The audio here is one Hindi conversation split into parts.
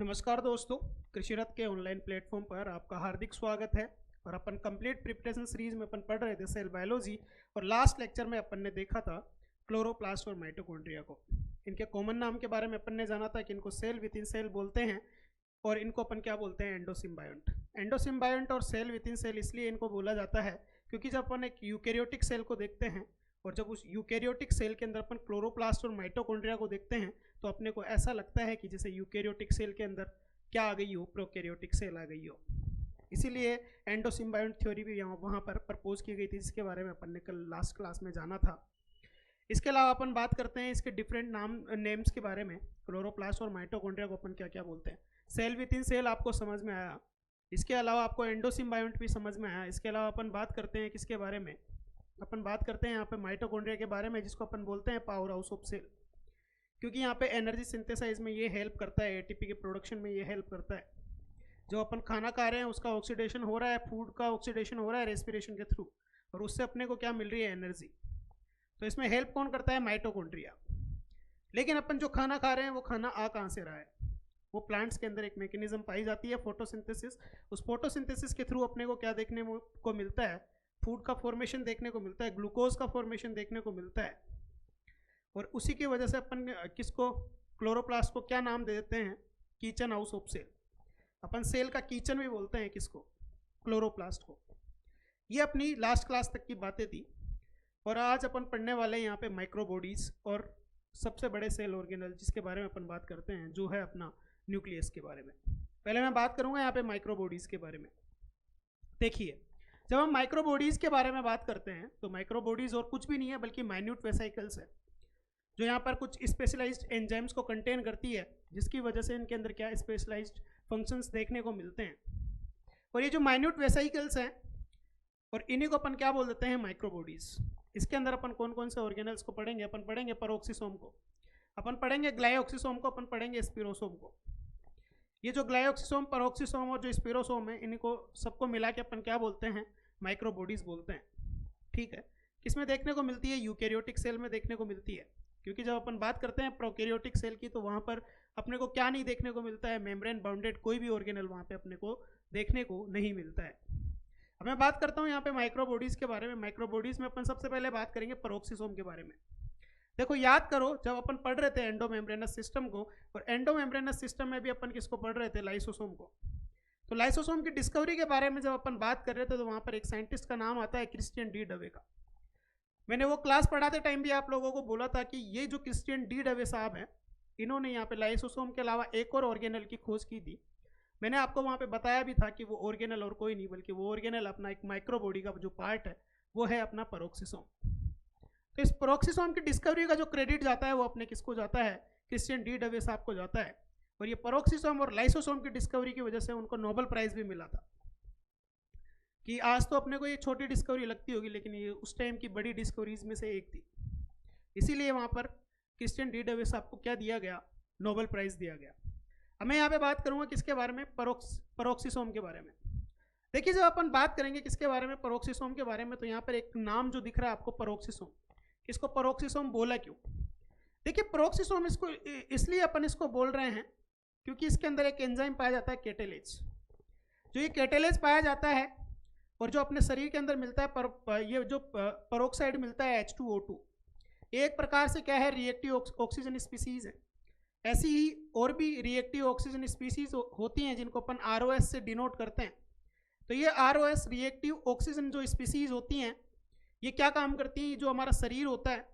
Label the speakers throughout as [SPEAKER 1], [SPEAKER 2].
[SPEAKER 1] नमस्कार दोस्तों, कृषि रथ के ऑनलाइन प्लेटफॉर्म पर आपका हार्दिक स्वागत है। और अपन कंप्लीट प्रिपरेशन सीरीज में अपन पढ़ रहे थे सेल बायोलॉजी। और लास्ट लेक्चर में अपन ने देखा था क्लोरोप्लास्ट और माइटोकॉन्ड्रिया को। इनके कॉमन नाम के बारे में अपन ने जाना था कि इनको सेल विद इन सेल बोलते हैं और इनको अपन क्या बोलते हैं, एंडोसिम्बायोंट। एंडोसिम्बायोंट और सेल विद इन सेल इसलिए इनको बोला जाता है क्योंकि जब अपन एक यूकेरियोटिक सेल को देखते हैं और जब उस यूकेरियोटिक सेल के अंदर अपन क्लोरोप्लास्ट और माइटोकॉन्ड्रिया को देखते हैं तो अपने को ऐसा लगता है कि जैसे यूकेरियोटिक सेल के अंदर क्या आ गई हो, प्रोकैरियोटिक सेल आ गई हो। इसीलिए एंडोसिम्बायोंट थ्योरी भी वहाँ पर प्रपोज की गई थी, जिसके बारे में अपन ने कल लास्ट क्लास में जाना था। इसके अलावा अपन बात करते हैं इसके डिफरेंट नेम्स के बारे में। क्लोरोप्लास्ट और माइटोकॉन्ड्रिया को अपन क्या क्या बोलते हैं। सेल विद इन सेल आपको समझ में आया। इसके अलावा आपको एंडोसिम्बायोंट भी समझ में आया। इसके अलावा अपन बात करते हैं किसके बारे में, अपन बात करते हैं यहाँ पे माइटोकॉन्ड्रिया के बारे में, जिसको अपन बोलते हैं पावर हाउस ऑफ सेल, क्योंकि यहाँ पे एनर्जी सिंथेसाइज में ये हेल्प करता है, एटीपी के प्रोडक्शन में ये हेल्प करता है। जो अपन खाना खा रहे हैं उसका ऑक्सीडेशन हो रहा है, फूड का ऑक्सीडेशन हो रहा है रेस्पिरेशन के थ्रू, और उससे अपने को क्या मिल रही है, एनर्जी। तो इसमें हेल्प कौन करता है, माइटोकॉन्ड्रिया। लेकिन अपन जो खाना खा रहे हैं वो खाना आ कहाँ से रहा है, वो प्लांट्स के अंदर एक मैकेनिज्म पाई जाती है, फोटोसिंथेसिस। उस फोटोसिंथेसिस के थ्रू अपने को क्या देखने को मिलता है, फूड का फॉर्मेशन देखने को मिलता है, ग्लूकोज का फॉर्मेशन देखने को मिलता है। और उसी की वजह से अपन किसको, क्लोरोप्लास्ट को क्या नाम दे देते हैं, किचन हाउस ऑफ सेल। अपन सेल का किचन भी बोलते हैं किसको, क्लोरोप्लास्ट को। ये अपनी लास्ट क्लास तक की बातें थी। और आज अपन पढ़ने वाले हैं यहाँ पे माइक्रोबॉडीज और सबसे बड़े सेल ऑर्गेनल, जिसके बारे में अपन बात करते हैं, जो है अपना न्यूक्लियस के बारे में। पहले मैं बात करूँगा यहाँ पे माइक्रोबॉडीज के बारे में। देखिए, जब हम माइक्रोबॉडीज के बारे में बात करते हैं तो माइक्रोबॉडीज और कुछ भी नहीं है बल्कि माइन्यूट वेसिकल्स है, जो यहाँ पर कुछ स्पेशलाइज्ड एंजाइम्स को कंटेन करती है, जिसकी वजह से इनके अंदर क्या स्पेशलाइज्ड फंक्शंस देखने को मिलते हैं। और ये जो माइन्यूट वेसिकल्स हैं, और इन्हीं को अपन क्या बोल देते हैं, माइक्रोबॉडीज। इसके अंदर अपन कौन कौन से ऑर्गेनल्स को पढ़ेंगे, अपन पढ़ेंगे पेरोक्सिसोम को, अपन पढ़ेंगे ग्लाइओक्सिसोम को, अपन पढ़ेंगे स्पिरोसोम को। ये जो ग्लाइओक्सिसोम, पेरोक्सिसोम और जो स्पिरोसोम है, इनको सबको मिला के अपन क्या बोलते हैं, माइक्रोबॉडीज बोलते हैं। ठीक है, किसमें देखने को मिलती है, यूकेरियोटिक सेल में देखने को मिलती है। क्योंकि जब अपन बात करते हैं प्रोकैरियोटिक सेल की तो वहाँ पर अपने को क्या नहीं देखने को मिलता है, मेम्ब्रेन बाउंडेड कोई भी ऑर्गेनल वहाँ पे अपने को देखने को नहीं मिलता है। अब मैं बात करता हूँ यहाँ पे माइक्रोबॉडीज के बारे में। माइक्रोबॉडीज में अपन सबसे पहले बात करेंगे पेरोक्सिसोम के बारे में। देखो, याद करो जब अपन पढ़ रहे थे एंडोमेम्ब्रेनस सिस्टम को, और एंडोमेम्ब्रेनस सिस्टम में भी अपन किसको पढ़ रहे थे, लाइसोसोम को। तो लाइसोसोम की डिस्कवरी के बारे में जब अपन बात कर रहे थे तो वहाँ पर एक साइंटिस्ट का नाम आता है क्रिश्चियन डी डवे का। मैंने वो क्लास पढ़ाते टाइम भी आप लोगों को बोला था कि ये जो क्रिश्चियन डी डवे साहब हैं, इन्होंने यहाँ पे लाइसोसोम के अलावा एक और ऑर्गेनल की खोज की थी। मैंने आपको वहाँ पे बताया भी था कि वो ऑर्गेनल और कोई नहीं बल्कि वो ऑर्गेनल अपना एक माइक्रोबॉडी का जो पार्ट है वो है अपना पेरोक्सिसोम। तो इस पेरोक्सिसोम की डिस्कवरी का जो क्रेडिट जाता है वो अपने किसको जाता है, क्रिश्चियन डी डवे साहब को जाता है। और ये पेरोक्सिसोम और लाइसोसोम की डिस्कवरी की वजह से उनको नोबेल प्राइज भी मिला था। कि आज तो अपने को ये छोटी डिस्कवरी लगती होगी, लेकिन ये उस टाइम की बड़ी डिस्कवरीज में से एक थी। इसीलिए वहाँ पर क्रिश्चियन डी डवे साहब को क्या दिया गया, नोबेल प्राइज दिया गया। अब मैं यहाँ पे बात करूँगा किसके बारे में, पेरोक्सिसोम के बारे में। देखिए, जब अपन बात करेंगे किसके बारे में, पेरोक्सिसोम के बारे में, तो यहाँ पर एक नाम जो दिख रहा है आपको, पेरोक्सिसोम। इसको पेरोक्सिसोम बोला क्यों? देखिए, पेरोक्सिसोम इसको इसलिए अपन इसको बोल रहे हैं क्योंकि इसके अंदर एक एंजाइम पाया जाता है, कैटेलेज। जो ये कैटेलेज पाया जाता है और जो अपने शरीर के अंदर मिलता है, ये जो पेरोक्साइड मिलता है H2O2, एक प्रकार से क्या है, रिएक्टिव ऑक्सीजन स्पीसीज है। ऐसी ही और भी रिएक्टिव ऑक्सीजन स्पीसीज होती हैं जिनको अपन ROS से डिनोट करते हैं। तो ये ROS रिएक्टिव ऑक्सीजन जो स्पीसीज होती हैं, ये क्या काम करती हैं, जो हमारा शरीर होता है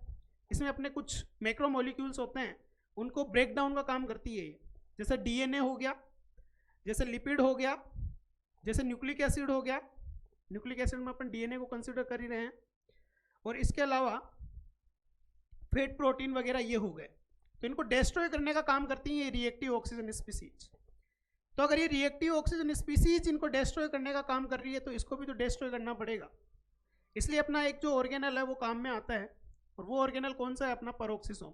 [SPEAKER 1] इसमें अपने कुछ मैक्रोमोलिक्यूल्स होते हैं, उनको ब्रेक डाउन का काम करती है। जैसे DNA हो गया, जैसे लिपिड हो गया, जैसे न्यूक्लिक एसिड हो गया। न्यूक्लिक एसिड में अपन DNA को कंसिडर कर ही रहे हैं। और इसके अलावा फैट, प्रोटीन वगैरह ये हो गए। तो इनको डिस्ट्रॉय करने का काम करती हैं ये रिएक्टिव ऑक्सीजन स्पीसीज। तो अगर ये रिएक्टिव ऑक्सीजन स्पीसीज इनको डिस्ट्रॉय करने का काम कर रही है तो इसको भी तो डिस्ट्रॉय करना पड़ेगा। इसलिए अपना एक जो ऑर्गेनल है वो काम में आता है, और वो ऑर्गेनल कौन सा है, अपना पेरोक्सिसोम।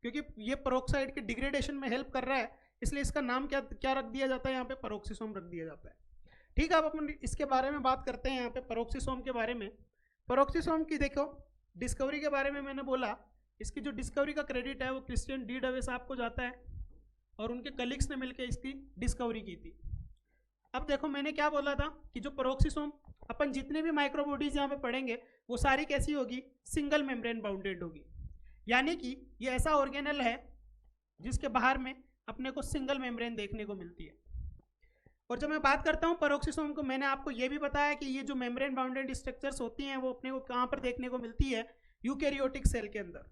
[SPEAKER 1] क्योंकि ये पेरोक्साइड के डिग्रेडेशन में हेल्प कर रहा है, इसलिए इसका नाम क्या रख दिया जाता है, यहाँ पे पेरोक्सिसोम रख दिया जाता है। ठीक है, अब अपन इसके बारे में बात करते हैं यहाँ पे पेरोक्सिसोम के बारे में। पेरोक्सिसोम की देखो डिस्कवरी के बारे में मैंने बोला, इसकी जो डिस्कवरी का क्रेडिट है वो क्रिश्चियन डी डवे साहब को जाता है। और उनके कलीग्स ने मिलकर इसकी डिस्कवरी की थी। अब देखो मैंने क्या बोला था कि जो पेरोक्सिसोम अपन जितने भी माइक्रोबॉडीज यहाँ पे पढ़ेंगे वो सारी कैसी होगी, सिंगल मेम्ब्रेन बाउंडेड होगी। यानी कि ये ऐसा ऑर्गेनल है जिसके बाहर में अपने को सिंगल मेम्ब्रेन देखने को मिलती है। और जब मैं बात करता हूँ पेरोक्सिसोम को, मैंने आपको ये भी बताया कि ये जो मेम्ब्रेन बाउंडेड स्ट्रक्चर्स होती हैं वो अपने को कहाँ पर देखने को मिलती है, यूकैरियोटिक सेल के अंदर।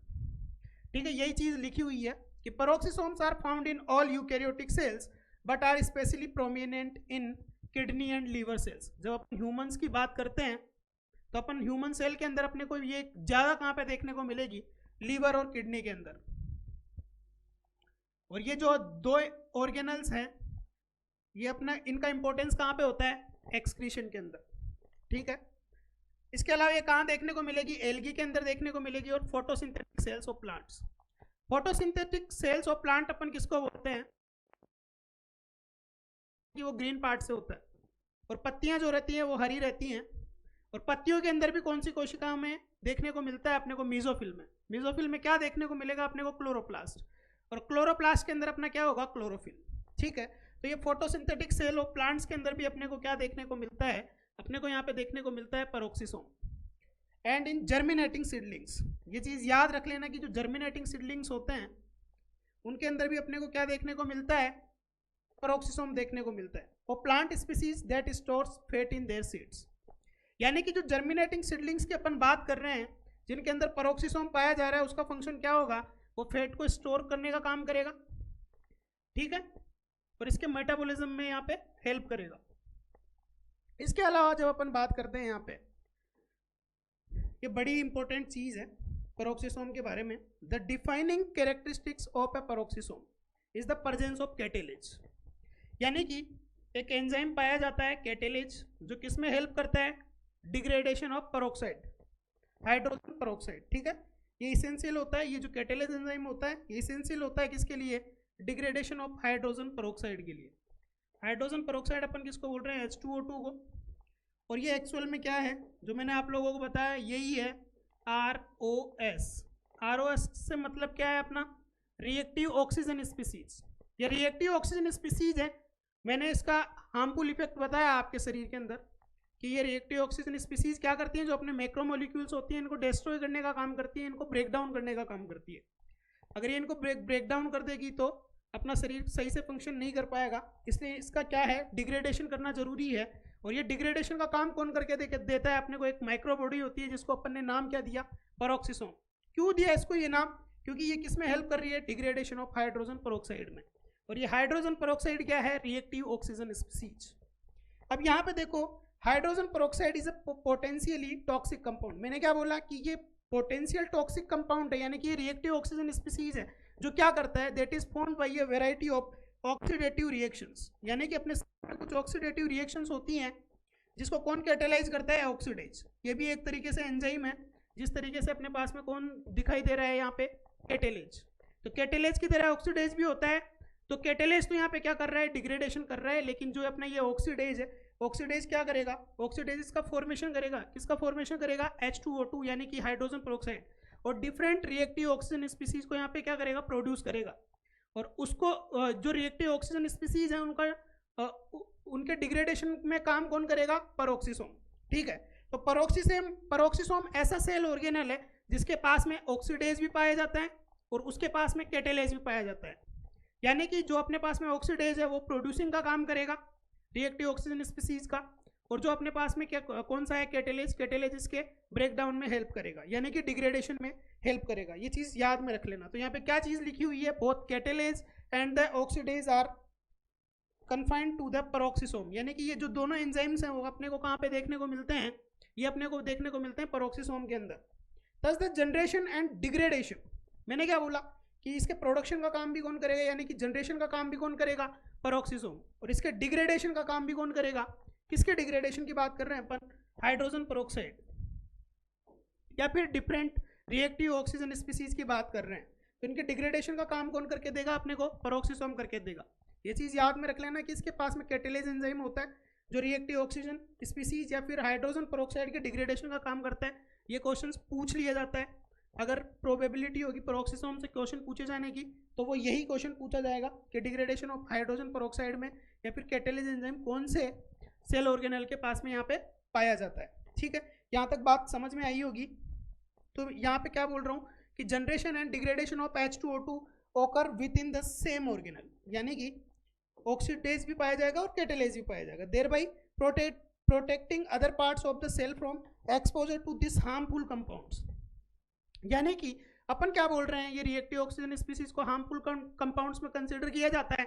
[SPEAKER 1] ठीक है, यही चीज़ लिखी हुई है कि peroxisomes are found in all eukaryotic cells but are specially prominent in kidney and liver cells. जब अपन ह्यूमंस की बात करते हैं तो अपन ह्यूमन सेल के अंदर अपने को ये ज़्यादा कहाँ पे देखने को मिलेगी, लीवर और किडनी के अंदर। और ये जो दो ऑर्गेनल्स हैं ये अपना इनका इंपॉर्टेंस कहाँ पे होता है, एक्सक्रीशन के अंदर। ठीक है, इसके अलावा ये कहाँ देखने को मिलेगी, एल्गी के अंदर देखने को मिलेगी और photosynthetic cells of plants. Photosynthetic cells of plant अपन किसको बोलते हैं कि वो ग्रीन पार्ट से होता है और पत्तियां जो रहती हैं वो हरी रहती हैं। और पत्तियों के अंदर भी कौन सी कोशिका हमें देखने को मिलता है, अपने को मीजोफिल में। मीजोफिल में क्या देखने को मिलेगा अपने को, क्लोरोप्लास्ट। और क्लोरोप्लास्ट के अंदर अपना क्या होगा, क्लोरोफिल। ठीक है, तो ये फोटोसिंथेटिक सेल ऑफ प्लांट्स के अंदर भी अपने को क्या देखने को मिलता है, अपने को यहाँ पे देखने को मिलता है peroxisome. And in germinating seedlings, ये चीज़ याद रख लेना कि जो जर्मिनेटिंग सीडलिंग्स होते हैं उनके अंदर भी अपने को क्या देखने को मिलता है, पेरोक्सिसोम देखने को मिलता है। और plant species that stores fat in their seeds, यानी कि जो जर्मिनेटिंग सीडलिंग्स की अपन बात कर रहे हैं जिनके अंदर पेरोक्सिसोम पाया जा रहा है, उसका फंक्शन क्या होगा, वो फैट को स्टोर करने का काम करेगा। ठीक है, और इसके मेटाबॉलिज्म में यहाँ पे हेल्प करेगा। इसके अलावा जब अपन बात करते हैं यहाँ पे, ये बड़ी इंपॉर्टेंट चीज़ है पेरोक्सिसोम के बारे में। The defining characteristics of A peroxisome is the presence of catalase, यानी कि एक एंजाइम पाया जाता है कैटेलेज, जो किस में हेल्प करता है, degradation of peroxide, hydrogen peroxide. ठीक है, ये इसेंशियल होता है, ये जो कैटेलेज एंजाइम होता है ये इसेंशियल होता है किसके लिए, डिग्रेडेशन ऑफ हाइड्रोजन पेरोक्साइड के लिए। हाइड्रोजन पेरोक्साइड अपन किसको बोल रहे हैं, H2O2 को। और ये एक्चुअल में क्या है, जो मैंने आप लोगों को बताया यही है, ROS। ROS से मतलब क्या है अपना, रिएक्टिव ऑक्सीजन स्पीसीज। ये रिएक्टिव ऑक्सीजन स्पीसीज है। मैंने इसका हार्मफुल इफेक्ट बताया आपके शरीर के अंदर कि ये रिएक्टिव ऑक्सीजन स्पीसीज क्या करती हैं, जो अपने मैक्रोमोलिक्यूल्स होती हैं इनको डिस्ट्रॉय करने का काम करती है, इनको ब्रेक डाउन करने का काम करती है। अगर ये इनको ब्रेक डाउन कर देगी तो अपना शरीर सही से फंक्शन नहीं कर पाएगा, इसलिए इसका क्या है, डिग्रेडेशन करना जरूरी है। और ये डिग्रेडेशन का काम कौन करके देता है अपने को, एक माइक्रोबॉडी होती है जिसको अपन ने नाम क्या दिया, पेरोक्सिसोम। क्यों दिया इसको ये नाम, क्योंकि ये किस में हेल्प कर रही है, डिग्रेडेशन ऑफ हाइड्रोजन पेरोक्साइड में। और ये हाइड्रोजन पेरोक्साइड क्या है, रिएक्टिव ऑक्सीजन स्पीसीज। अब यहाँ पे देखो, hydrogen peroxide is a potentially toxic compound. मैंने क्या बोला कि ये पोटेंशियल टॉक्सिक कंपाउंड है, यानी कि ये रिएक्टिव ऑक्सीजन स्पीसीज है जो क्या करता है, that is formed by a variety of oxidative reactions. यानी कि अपने कुछ ऑक्सीडेटिव रिएक्शंस होती हैं जिसको कौन कैटेलाइज करता है, ऑक्सीडेज। ये भी एक तरीके से एंजाइम है, जिस तरीके से अपने पास में कौन दिखाई दे रहा है यहाँ पे, कैटेलेज। तो कैटेलेज की तरह ऑक्सीडेज भी होता है। तो कैटेलेज तो यहाँ पे क्या कर रहा है, डिग्रेडेशन कर रहा है, लेकिन जो अपना ये ऑक्सीडेज है, ऑक्सीडेज क्या करेगा, ऑक्सीडेज इसका फॉर्मेशन करेगा, किसका फॉर्मेशन करेगा, H2O2 यानी कि हाइड्रोजन पेरोक्साइड। और डिफरेंट रिएक्टिव ऑक्सीजन स्पीसीज को यहाँ पे क्या करेगा, प्रोड्यूस करेगा। और उसको जो रिएक्टिव ऑक्सीजन स्पीसीज है उनके डिग्रेडेशन में काम कौन करेगा, पेरोक्सिसोम। ठीक है, तो पेरोक्सिसोम ऐसा सेल ऑर्गेनल है जिसके पास में ऑक्सीडेज भी पाया जाता है और उसके पास में कैटेलेज भी पाया जाता है। यानी कि जो अपने पास में ऑक्सीडेज है वो प्रोड्यूसिंग का काम करेगा रिएक्टिव ऑक्सीजन स्पीसीज का, और जो अपने पास में क्या कौन सा है, कैटेलेज इसके ब्रेकडाउन में हेल्प करेगा, यानी कि डिग्रेडेशन में हेल्प करेगा। ये चीज़ याद में रख लेना। तो यहाँ पे क्या चीज़ लिखी हुई है, both catalase and the oxidase are confined to the peroxisome, यानी कि ये जो दोनों एंजाइम्स हैं वो अपने को कहाँ पे देखने को मिलते हैं, ये अपने को देखने को मिलते हैं पेरोक्सिसोम के अंदर। दस द जनरेशन एंड डिग्रेडेशन, मैंने क्या बोला कि इसके प्रोडक्शन का काम भी कौन करेगा, यानी कि जनरेशन का काम भी कौन करेगा, पेरोक्सिसोम। और इसके डिग्रेडेशन का काम भी कौन करेगा, किसके डिग्रेडेशन की बात कर रहे हैं अपन, हाइड्रोजन पेरोक्साइड या फिर डिफरेंट रिएक्टिव ऑक्सीजन स्पीसीज की बात कर रहे हैं। तो इनके डिग्रेडेशन का काम कौन करके देगा, अपने को पेरोक्सिसोम करके देगा। ये चीज़ याद में रख लेना कि इसके पास में कैटेलेज एंजाइम होता है जो रिएक्टिव ऑक्सीजन स्पीसीज या फिर हाइड्रोजन पेरोक्साइड के डिग्रेडेशन का काम करता है। ये क्वेश्चन पूछ लिया जाता है। अगर प्रोबेबिलिटी होगी पेरोक्सिसोम से क्वेश्चन पूछे जाने की तो वो यही क्वेश्चन पूछा जाएगा कि डिग्रेडेशन ऑफ हाइड्रोजन पेरोक्साइड में या फिर कैटालिसिस एंजाइम कौन से सेल ऑर्गेनेल के पास में यहाँ पे पाया जाता है। ठीक है, यहाँ तक बात समझ में आई होगी। तो यहाँ पे क्या बोल रहा हूँ कि generation and degradation of H2O2 ओकर with in the same organelle, यानी कि ऑक्सीडेज भी पाया जाएगा और कैटालेज भी पाया जाएगा, thereby protecting other parts of the cell from exposure to this harmful compounds. यानी कि अपन क्या बोल रहे हैं, ये रिएक्टिव ऑक्सीजन स्पीसीज को हार्मफुल कंपाउंड्स में कंसिडर किया जाता है,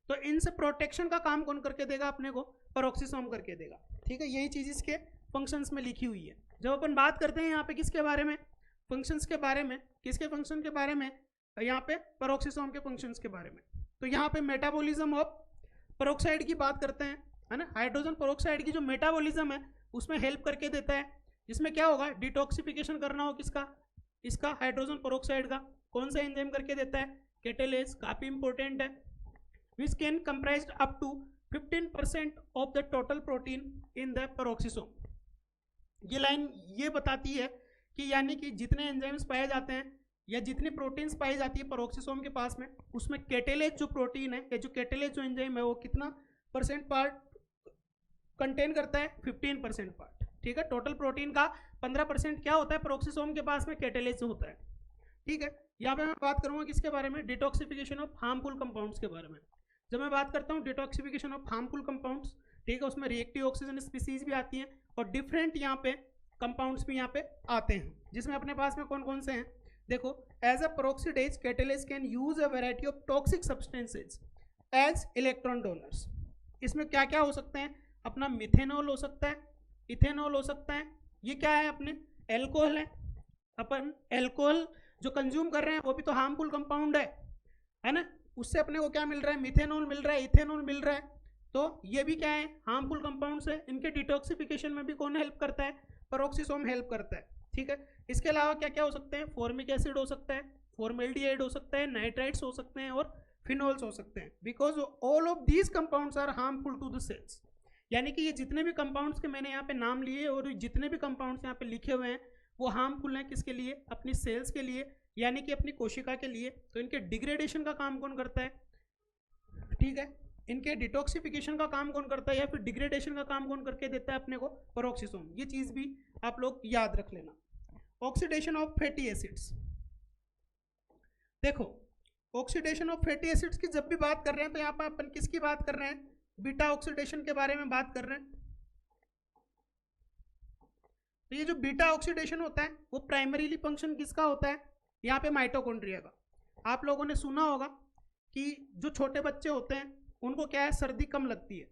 [SPEAKER 1] तो इनसे प्रोटेक्शन का काम कौन करके देगा अपने को, पेरोक्सिसोम करके देगा। ठीक है, यही चीज़ इसके फंक्शंस में लिखी हुई है। जब अपन बात करते हैं यहाँ पे किसके बारे में, फंक्शंस के बारे में, किसके फंक्शन के बारे में, यहाँ पे पेरोक्सिसोम के फंक्शंस के बारे में। तो यहाँ पे मेटाबॉलिज्म ऑफ पेरोक्साइड की बात करते हैं, है ना। हाइड्रोजन पेरोक्साइड की जो मेटाबॉलिज्म है उसमें हेल्प करके देता है, जिसमें क्या होगा, डिटॉक्सिफिकेशन करना हो किसका, इसका हाइड्रोजन पेरोक्साइड का, कौन सा एंजाइम करके देता है, कैटालेज, काफ़ी इंपॉर्टेंट है। Which can comprised up to 15% of the total protein in the peroxisome. ये लाइन ये बताती है कि यानी कि जितने एंजाइम्स पाए जाते हैं या जितनी प्रोटीन्स पाई जाती है पेरोक्सिसोम के पास में, उसमें कैटालेज जो प्रोटीन है या जो कैटालेज जो एंजाइम है वो कितना परसेंट पार्ट कंटेन करता है, 15% पार्ट। ठीक है, टोटल प्रोटीन का 15% क्या होता है पेरोक्सिसोम के पास में, कैटालेज होता है। ठीक है, यहाँ पे मैं बात करूँगा किसके बारे में, डिटॉक्सिफिकेशन ऑफ हार्मफुल कंपाउंड्स के बारे में। जब मैं बात करता हूँ डिटॉक्सिफिकेशन ऑफ हार्मफुल कंपाउंड्स, ठीक है, उसमें रिएक्टिव ऑक्सीजन स्पीसीज भी आती हैं और डिफरेंट यहाँ पे कंपाउंड्स भी यहाँ पे आते हैं, जिसमें अपने पास में कौन कौन से हैं। देखो, as a peroxidase catalase can use a variety of toxic substances as electron donors. इसमें क्या क्या हो सकते हैं, अपना मिथेनॉल हो सकता है, इथेनॉल हो सकता है, ये क्या है अपने एल्कोहल है। अपन एल्कोहल जो कंज्यूम कर रहे हैं वो भी तो हार्मफुल कंपाउंड है ना, उससे अपने को क्या मिल रहा है, मिथेनॉल मिल रहा है, इथेनॉल मिल रहा है, तो ये भी क्या है, हार्मफुल कंपाउंड्स है। इनके डिटॉक्सिफिकेशन में भी कौन हेल्प करता है, पेरोक्सिसोम हेल्प करता है। ठीक है, इसके अलावा क्या क्या हो सकते हैं, फॉर्मिक एसिड हो सकता है, फॉर्मेल्डिहाइड हो सकता है, नाइट्राइट्स हो सकते हैं और फिनोल्स हो सकते हैं, because all of these compounds are harmful to the cells. यानी कि ये जितने भी कंपाउंड्स के मैंने यहाँ पे नाम लिए और जितने भी कंपाउंड्स यहाँ पे लिखे हुए हैं वो हार्मफुल हैं किसके लिए, अपनी सेल्स के लिए, यानी कि अपनी कोशिका के लिए। तो इनके डिग्रेडेशन का काम कौन करता है, ठीक है, इनके डिटॉक्सिफिकेशन का काम कौन करता है या फिर डिग्रेडेशन का काम कौन करके देता है अपने को, पेरोक्सिसोम। ये चीज़ भी आप लोग याद रख लेना। ऑक्सीडेशन ऑफ फैटी एसिड्स, देखो ऑक्सीडेशन ऑफ फैटी एसिड्स की जब भी बात कर रहे हैं तो यहाँ पर अपन किसकी बात कर रहे हैं, बीटा ऑक्सीडेशन के बारे में बात कर रहे हैं। तो ये जो बीटा ऑक्सीडेशन होता है वो प्राइमरीली फंक्शन किसका होता है, यहाँ पे माइटोकॉन्ड्रिया का। आप लोगों ने सुना होगा कि जो छोटे बच्चे होते हैं उनको क्या है, सर्दी कम लगती है।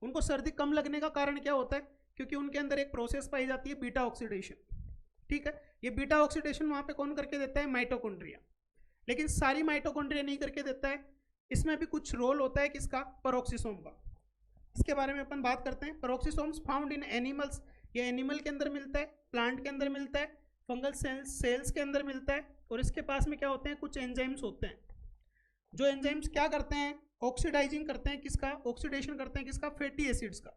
[SPEAKER 1] उनको सर्दी कम लगने का कारण क्या होता है, क्योंकि उनके अंदर एक प्रोसेस पाई जाती है बीटा ऑक्सीडेशन। ठीक है, ये बीटा ऑक्सीडेशन वहाँ पे कौन करके देता है, माइटोकॉन्ड्रिया। लेकिन सारी माइटोकॉन्ड्रिया नहीं करके देता है, इसमें भी कुछ रोल होता है किसका, पेरोक्सिसोम का। इसके बारे में अपन बात करते हैं। पेरोक्सिसोम्स फाउंड इन एनिमल्स, ये एनिमल के अंदर मिलता है, प्लांट के अंदर मिलता है, फंगल सेल्स के अंदर मिलता है। और इसके पास में क्या होते हैं, कुछ एंजाइम्स होते हैं, जो एंजाइम्स क्या करते हैं, ऑक्सीडाइजिंग करते हैं किसका, ऑक्सीडेशन करते हैं किसका, फैटी एसिड्स का।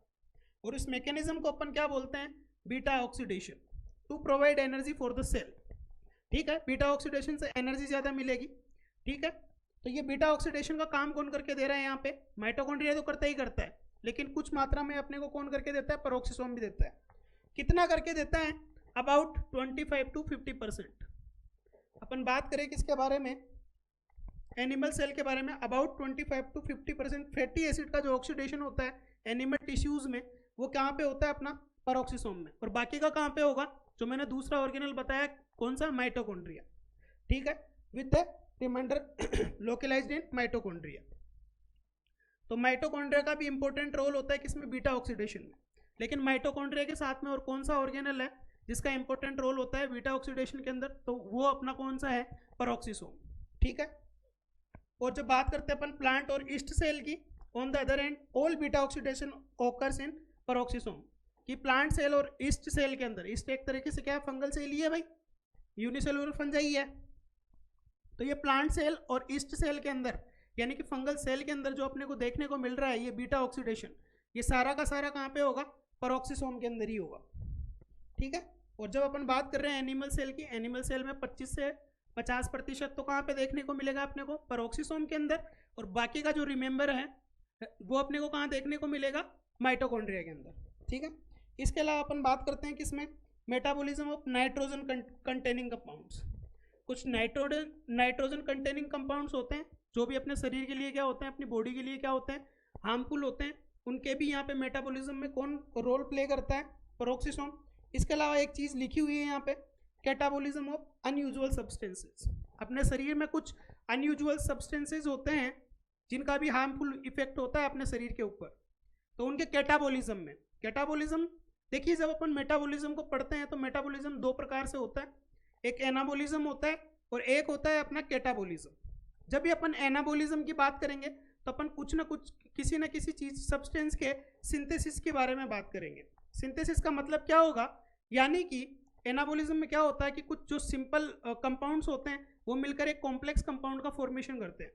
[SPEAKER 1] और इस मैकेनिज्म को अपन क्या बोलते हैं, beta oxidation, to provide energy for the cell. ठीक है, बीटा ऑक्सीडेशन से एनर्जी ज़्यादा मिलेगी। ठीक है, तो ये बीटा ऑक्सीडेशन का काम कौन करके दे रहा है यहाँ पे, माइटोकॉन्ड्रिया तो करता ही करता है, लेकिन कुछ मात्रा में अपने को कौन करके देता है, पेरोक्सिसोम भी देता है। कितना करके देता है, अबाउट 25 to 50%। अपन बात करें किसके बारे में, एनिमल सेल के बारे में, अबाउट 25 to 50% फैटी एसिड का जो ऑक्सीडेशन होता है एनिमल टिश्यूज में, वो कहाँ पे होता है, अपना पेरोक्सिसोम में। और बाकी का कहाँ पे होगा, जो मैंने दूसरा ऑर्गेनल बताया कौन सा, माइटोकॉन्ड्रिया। ठीक है, with the reminder localised in mitochondria. तो माइटोकॉन्ड्रिया का भी इंपॉर्टेंट रोल होता है किसमें, बीटा ऑक्सीडेशन में। लेकिन माइटोकॉन्ड्रिया के साथ में और कौन सा ऑर्गेनल है जिसका इंपॉर्टेंट रोल होता है बीटा ऑक्सीडेशन के अंदर, तो वो अपना कौन सा है, पेरोक्सिसोम। ठीक है, और जब बात करते हैं अपन प्लांट और ईस्ट सेल की, on the other and all beta oxidation occurs in peroxisome. कि प्लांट सेल और ईस्ट सेल के अंदर, ईस्ट एक तरीके से क्या है, फंगल सेल ही है भाई, यूनिसेलुलर फंजाई है। तो ये प्लांट सेल और ईस्ट सेल के अंदर, यानी कि फंगल सेल के अंदर जो अपने को देखने को मिल रहा है ये बीटा ऑक्सीडेशन, ये सारा का सारा कहाँ पे होगा, पेरोक्सिसोम के अंदर ही होगा। ठीक है, और जब अपन बात कर रहे हैं एनिमल सेल की, एनिमल सेल में 25 से 50% तो कहाँ पे देखने को मिलेगा अपने को, पेरोक्सिसोम के अंदर, और बाकी का जो रिमेंबर है वो अपने को कहाँ देखने को मिलेगा, माइटोकॉन्ड्रिया के अंदर। ठीक है, इसके अलावा अपन बात करते हैं किसमें, metabolism of nitrogen containing compounds. कुछ नाइट्रोजन कंटेनिंग कंपाउंड्स होते हैं जो भी अपने शरीर के लिए क्या होते हैं, अपनी बॉडी के लिए क्या होते हैं, हार्मफुल होते हैं, उनके भी यहाँ पे मेटाबॉलिज्म में कौन रोल प्ले करता है, पेरोक्सिसोम। इसके अलावा एक चीज़ लिखी हुई है यहाँ पे, कैटाबॉलिज्म ऑफ अनयूजुअल सब्सटेंसेस। अपने शरीर में कुछ अनयूजुअल सब्सटेंसेस होते हैं जिनका भी हार्मफुल इफेक्ट होता है अपने शरीर के ऊपर, तो उनके कैटाबॉलिज्म में, कैटाबॉलिज्म देखिए जब अपन मेटाबॉलिज्म को पढ़ते हैं तो मेटाबॉलिज्म दो प्रकार से होता है, एक एनाबॉलिज्म होता है और एक होता है अपना कैटाबॉलिज्म। जब भी अपन एनाबॉलिज्म की बात करेंगे तो अपन कुछ ना कुछ किसी न किसी चीज सब्सटेंस के सिंथेसिस के बारे में बात करेंगे। सिंथेसिस का मतलब क्या होगा, यानी कि एनाबॉलिज्म में क्या होता है कि कुछ जो सिंपल कंपाउंड्स होते हैं वो मिलकर एक कॉम्प्लेक्स कंपाउंड का फॉर्मेशन करते हैं।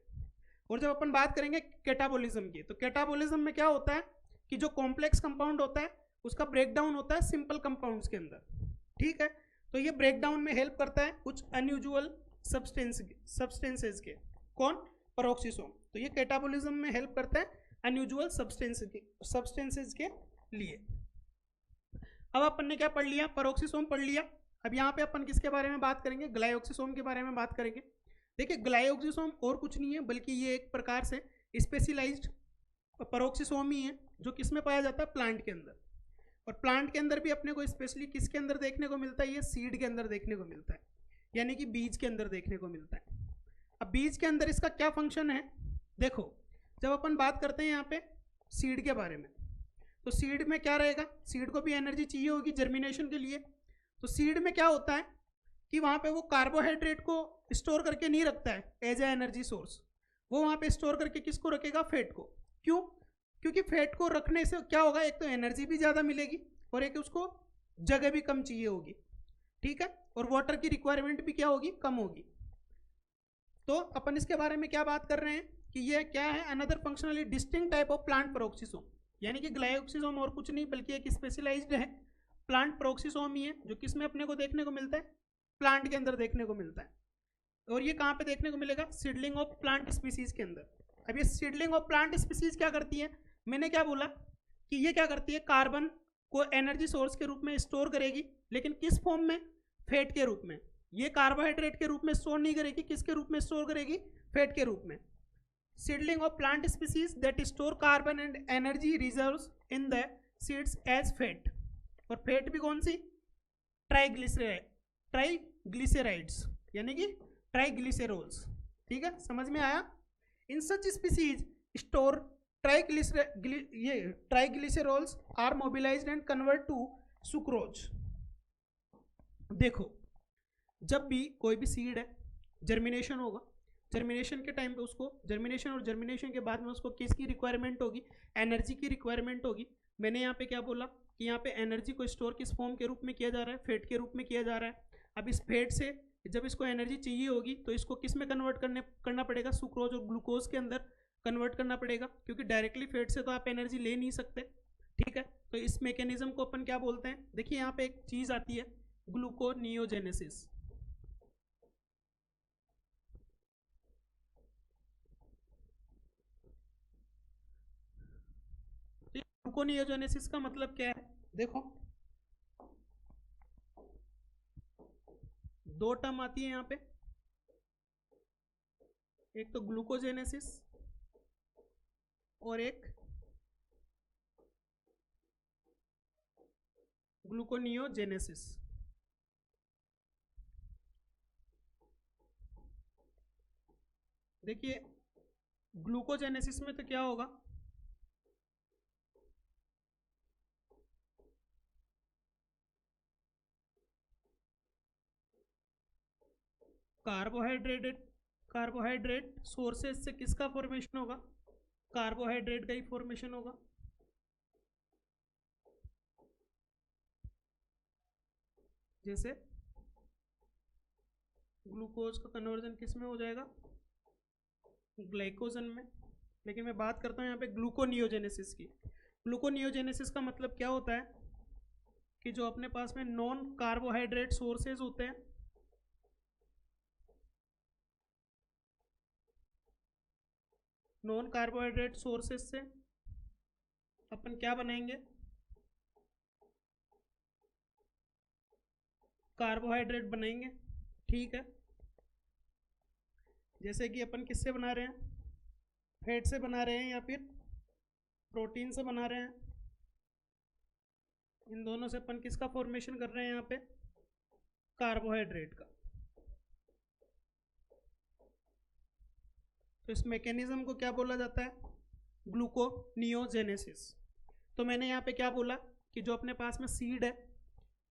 [SPEAKER 1] और जब अपन बात करेंगे कैटाबॉलिज्म की, तो कैटाबॉलिज्म में क्या होता है कि जो कॉम्प्लेक्स कंपाउंड होता है उसका ब्रेकडाउन होता है सिंपल कंपाउंड्स के अंदर। ठीक है, तो ये ब्रेकडाउन में हेल्प करता है कुछ अनयूजुअल सब्सटेंसेस के, कौन, पेरोक्सिसोम। तो ये कैटाबॉलिज्म में हेल्प करता है अनयूजुअल सब्सटेंसेस के लिए। अब अपन ने क्या पढ़ लिया, पेरोक्सिसोम पढ़ लिया। अब यहाँ पे अपन किसके बारे में बात करेंगे, ग्लाइऑक्सिसोम के बारे में बात करेंगे। देखिए ग्लाइऑक्सिसोम और कुछ नहीं है बल्कि ये एक प्रकार से स्पेशलाइज्ड पेरोक्सिसोम ही है जो किसमें पाया जाता है, प्लांट के अंदर। और प्लांट के अंदर भी अपने को स्पेशली किसके अंदर देखने को मिलता है, ये सीड के अंदर देखने को मिलता है, यानी कि बीज के अंदर देखने को मिलता है। अब बीज के अंदर इसका क्या फंक्शन है, देखो जब अपन बात करते हैं यहाँ पे सीड के बारे में, तो सीड में क्या रहेगा, सीड को भी एनर्जी चाहिए होगी जर्मिनेशन के लिए। तो सीड में क्या होता है कि वहाँ पे वो कार्बोहाइड्रेट को स्टोर करके नहीं रखता है एज ए एनर्जी सोर्स, वो वहाँ पे स्टोर करके किसको रखेगा, फैट को। क्यों, क्योंकि फैट को रखने से क्या होगा, एक तो एनर्जी भी ज़्यादा मिलेगी और एक उसको जगह भी कम चाहिए होगी। ठीक है, और वाटर की रिक्वायरमेंट भी क्या होगी, कम होगी। तो अपन इसके बारे में क्या बात कर रहे हैं कि ये क्या है, another functionally distinct type of plant peroxisome, यानी कि ग्लाइऑक्सिसोम और कुछ नहीं बल्कि एक स्पेशलाइज्ड है प्लांट पेरोक्सिसोम ही है जो किसमें अपने को देखने को मिलता है, प्लांट के अंदर देखने को मिलता है। और ये कहाँ पे देखने को मिलेगा, सीडलिंग ऑफ प्लांट स्पीसीज के अंदर। अब ये सीडलिंग ऑफ प्लांट स्पीसीज क्या करती है, मैंने क्या बोला कि ये क्या करती है, कार्बन को एनर्जी सोर्स के रूप में स्टोर करेगी, लेकिन किस फॉर्म में, फैट के रूप में। ये कार्बोहाइड्रेट के रूप में स्टोर नहीं करेगी, किसके रूप में स्टोर करेगी, फैट के रूप में। Seedling of plant species that store carbon and energy reserves in the seeds as fat. और फैट भी कौन सी, ट्राइग्लिसराइड्स यानी कि ट्राइग्लिसरोल्स। ठीक है, समझ में आया। In such species store triglycerols are mobilised and convert to sucrose. देखो जब भी कोई भी सीड है, जर्मिनेशन होगा, जर्मिनेशन के टाइम पे उसको, जर्मिनेशन और जर्मिनेशन के बाद में उसको किसकी रिक्वायरमेंट होगी, एनर्जी की रिक्वायरमेंट होगी। मैंने यहाँ पे क्या बोला कि यहाँ पे एनर्जी को स्टोर किस फॉर्म के रूप में किया जा रहा है, फैट के रूप में किया जा रहा है। अब इस फैट से जब इसको एनर्जी चाहिए होगी तो इसको किस में कन्वर्ट करना पड़ेगा, सुक्रोज और ग्लूकोज के अंदर कन्वर्ट करना पड़ेगा, क्योंकि डायरेक्टली फैट से तो आप एनर्जी ले नहीं सकते। ठीक है, तो इस मैकेनिज्म को अपन क्या बोलते हैं, देखिए यहाँ पे एक चीज़ आती है ग्लूकोनियोजेनेसिस। ग्लूकोनियोजेनेसिस का मतलब क्या है, देखो दो टर्म आती है यहाँ पे, एक तो ग्लूकोजेनेसिस और एक ग्लूकोनियोजेनेसिस। देखिए ग्लूकोजेनेसिस में तो क्या होगा, कार्बोहाइड्रेट सोर्सेज से किसका फॉर्मेशन होगा, कार्बोहाइड्रेट का ही फॉर्मेशन होगा। जैसे ग्लूकोज का कन्वर्जन किस में हो जाएगा, ग्लाइकोजन में। लेकिन मैं बात करता हूँ यहाँ पे ग्लूकोनियोजेनेसिस की। ग्लूकोनियोजेनेसिस का मतलब क्या होता है कि जो अपने पास में नॉन कार्बोहाइड्रेट सोर्सेज होते हैं, नॉन कार्बोहाइड्रेट सोर्सेज से अपन क्या बनाएंगे, कार्बोहाइड्रेट बनाएंगे। ठीक है, जैसे कि अपन किससे बना रहे हैं, फैट से बना रहे हैं या फिर प्रोटीन से बना रहे हैं। इन दोनों से अपन किसका फॉर्मेशन कर रहे हैं यहाँ पे, कार्बोहाइड्रेट का। तो इस मैकेनिज्म को क्या बोला जाता है, ग्लूकोनियोजेनेसिस। तो मैंने यहाँ पे क्या बोला कि जो अपने पास में सीड है,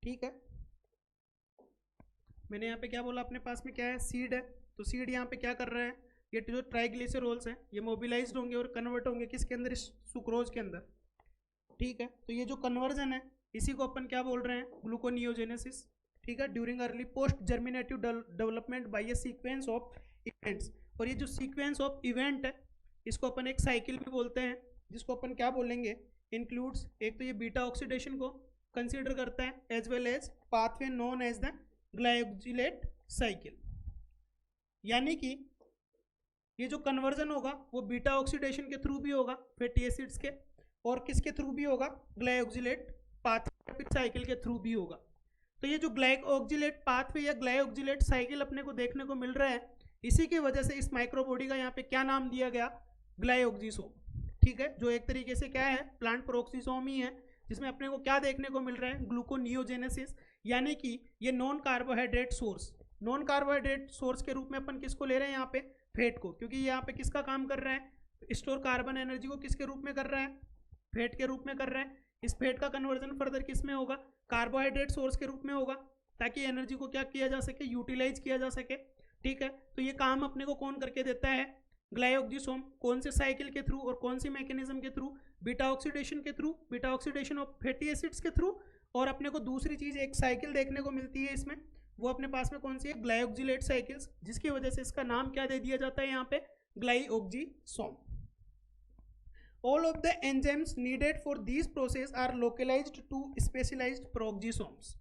[SPEAKER 1] ठीक है, मैंने यहाँ पे क्या बोला, अपने पास में क्या है, सीड है। तो सीड यहाँ पे क्या कर रहा है, ये जो ट्राइग्लिसरॉल्स हैं ये मोबिलाइज्ड होंगे और कन्वर्ट होंगे किसके अंदर, सुक्रोज के अंदर। ठीक है, तो ये जो कन्वर्जन है इसी को अपन क्या बोल रहे हैं, ग्लूकोनियोजेनेसिस। ठीक है, during early post germinative development bye A sequence of events. और ये जो सीक्वेंस ऑफ इवेंट है इसको अपन एक साइकिल भी बोलते हैं, जिसको अपन क्या बोलेंगे, इंक्लूड्स, एक तो ये बीटा ऑक्सीडेशन को कंसीडर करता है as well as pathway known as the glyoxylate cycle. यानी कि ये जो कन्वर्जन होगा वो बीटा ऑक्सीडेशन के थ्रू भी होगा फैटी एसिड्स के, और किसके थ्रू भी होगा, ग्लाइकोजिलेट पाथवे साइकिल के थ्रू भी होगा। तो ये जो ग्लाइकोजिलेट पाथवे या ग्लाइकोजिलेट साइकिल अपने को देखने को मिल रहा है, इसी की वजह से इस माइक्रोबॉडी का यहाँ पे क्या नाम दिया गया, ग्लाइकोजिसोम। ठीक है, जो एक तरीके से क्या है, प्लांट प्रोक्सिसोम ही है, जिसमें अपने को क्या देखने को मिल रहा है, ग्लूकोनियोजेनेसिस। यानी कि ये non carbohydrate source, non carbohydrate source के रूप में अपन किसको ले रहे हैं यहाँ पे, फैट को, क्योंकि यहाँ पे किसका काम कर रहा है, स्टोर कार्बन एनर्जी को किसके रूप में कर रहा है, फैट के रूप में कर रहा है। इस फैट का कन्वर्जन फर्दर किस में होगा, कार्बोहाइड्रेट सोर्स के रूप में होगा, ताकि एनर्जी को क्या किया जा सके, यूटिलाइज किया जा सके। ठीक है, तो ये काम अपने को कौन करके देता है, ग्लाइकोजिसोम। कौन से साइकिल के थ्रू और कौन सी मैकेनिज्म के थ्रू, बीटा ऑक्सीडेशन के through, beta oxidation of fatty acids के थ्रू। और अपने को दूसरी चीज एक साइकिल देखने को मिलती है इसमें, वो अपने पास में कौन सी है, ग्लाइकोजिलेट साइकिल्स, जिसकी वजह से इसका नाम क्या दे दिया जाता है यहाँ पे, ग्लाइकोजिसोम। All of the enzymes needed for these process are localized to specialized peroxisomes।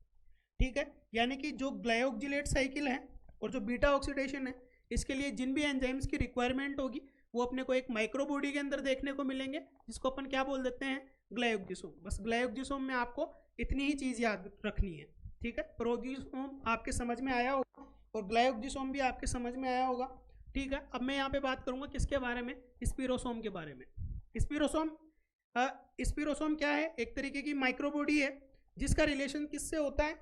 [SPEAKER 1] ठीक है, यानी कि जो ग्लाइकोजिलेट साइकिल है और जो बीटा ऑक्सीडेशन है, इसके लिए जिन भी एंजाइम्स की रिक्वायरमेंट होगी वो अपने को एक माइक्रोबॉडी के अंदर देखने को मिलेंगे, जिसको अपन क्या बोल देते हैं, ग्लाइकोजिसोम। बस ग्लाइकोजिसोम में आपको इतनी ही चीज़ याद रखनी है। ठीक है, पेरोक्सिसोम आपके समझ में आया होगा और ग्लाइकोजिसोम भी आपके समझ में आया होगा। ठीक है, अब मैं यहाँ पे बात करूँगा किसके बारे में, स्पिरोसोम के बारे में। स्पिरोसोम क्या है, एक तरीके की माइक्रोबॉडी है जिसका रिलेशन किससे होता है,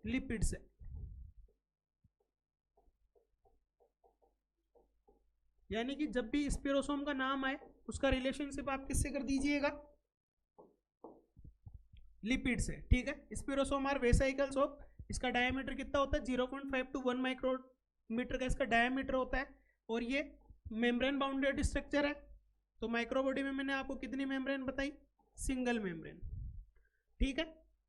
[SPEAKER 1] लिपिड से। यानी कि जब भी स्पिरोसोम का नाम आए उसका रिलेशनशिप आप किससे कर दीजिएगा, लिपिड से। ठीक है, स्पिरोसोम आर वेसिकल्स ऑफ, इसका डायमीटर कितना होता है, 0.5 to 1 माइक्रोमीटर का इसका डायमीटर होता है, और ये मेम्ब्रेन बाउंडेड स्ट्रक्चर है। तो माइक्रोबॉडी में मैंने आपको कितनी मेम्ब्रेन बताई, सिंगल मेम्ब्रेन। ठीक है,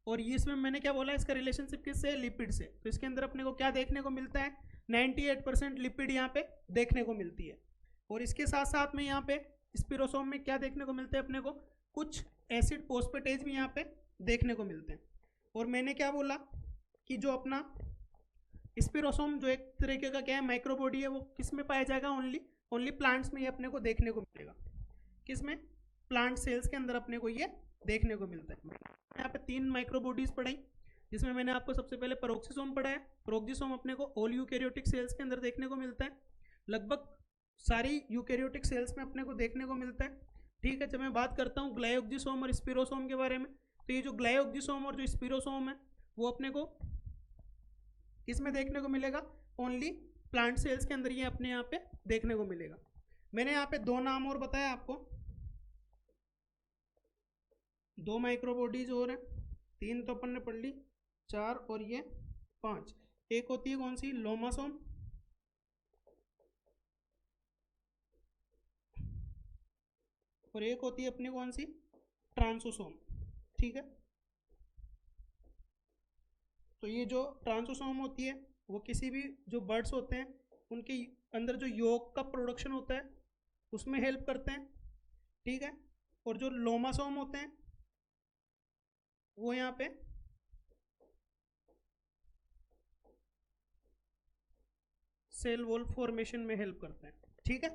[SPEAKER 1] और इसमें मैंने क्या बोला, इसका रिलेशनशिप किससे है, लिपिड से। तो इसके अंदर अपने को क्या देखने को मिलता है, 98% लिपिड यहाँ पे देखने को मिलती है। और इसके साथ साथ में यहाँ पे स्पिरोसोम में क्या देखने को मिलते हैं अपने को, कुछ एसिड फोस्फेटेज भी यहाँ पे देखने को मिलते हैं। और मैंने क्या बोला कि जो अपना स्पिरोसोम जो एक तरीके का क्या है, माइक्रोबॉडी है, वो किस में पाया जाएगा, ओनली प्लांट्स में ये अपने को देखने को मिलेगा। किस में, प्लांट सेल्स के अंदर अपने को ये देखने को मिलता है। यहाँ पे 3 माइक्रोबॉडीज पढ़ाई, जिसमें मैंने आपको सबसे पहले पेरोक्सिसोम पढ़ाया। पेरोक्सिसोम अपने को ऑल यूकैरियोटिक सेल्स के अंदर देखने को मिलता है, लगभग सारी यूकैरियोटिक सेल्स में अपने को देखने को मिलता है। ठीक है, जब मैं बात करता हूँ ग्लाइकोजिसोम और स्पिरोसोम के बारे में, तो ये जो ग्लाइकोजिसोम और जो स्पिरोसोम है वो अपने को किसमें देखने को मिलेगा, ओनली प्लांट सेल्स के अंदर ये अपने यहाँ पे देखने को मिलेगा। मैंने यहाँ पे 2 नाम और बताया आपको, 2 माइक्रोबॉडीज और हैं, 3 तो अपन ने पढ़ ली, 4 और ये 5। एक होती है कौन सी, लोमासोम, और एक होती है अपनी कौन सी, ट्रांसोसोम। ठीक है, तो ये जो ट्रांसोसोम होती है वो किसी भी जो बर्ड्स होते हैं उनके अंदर जो योग का प्रोडक्शन होता है उसमें हेल्प करते हैं। ठीक है, और जो लोमासोम होते हैं वो यहाँ पे सेल वॉल फॉर्मेशन में हेल्प करते हैं। ठीक है,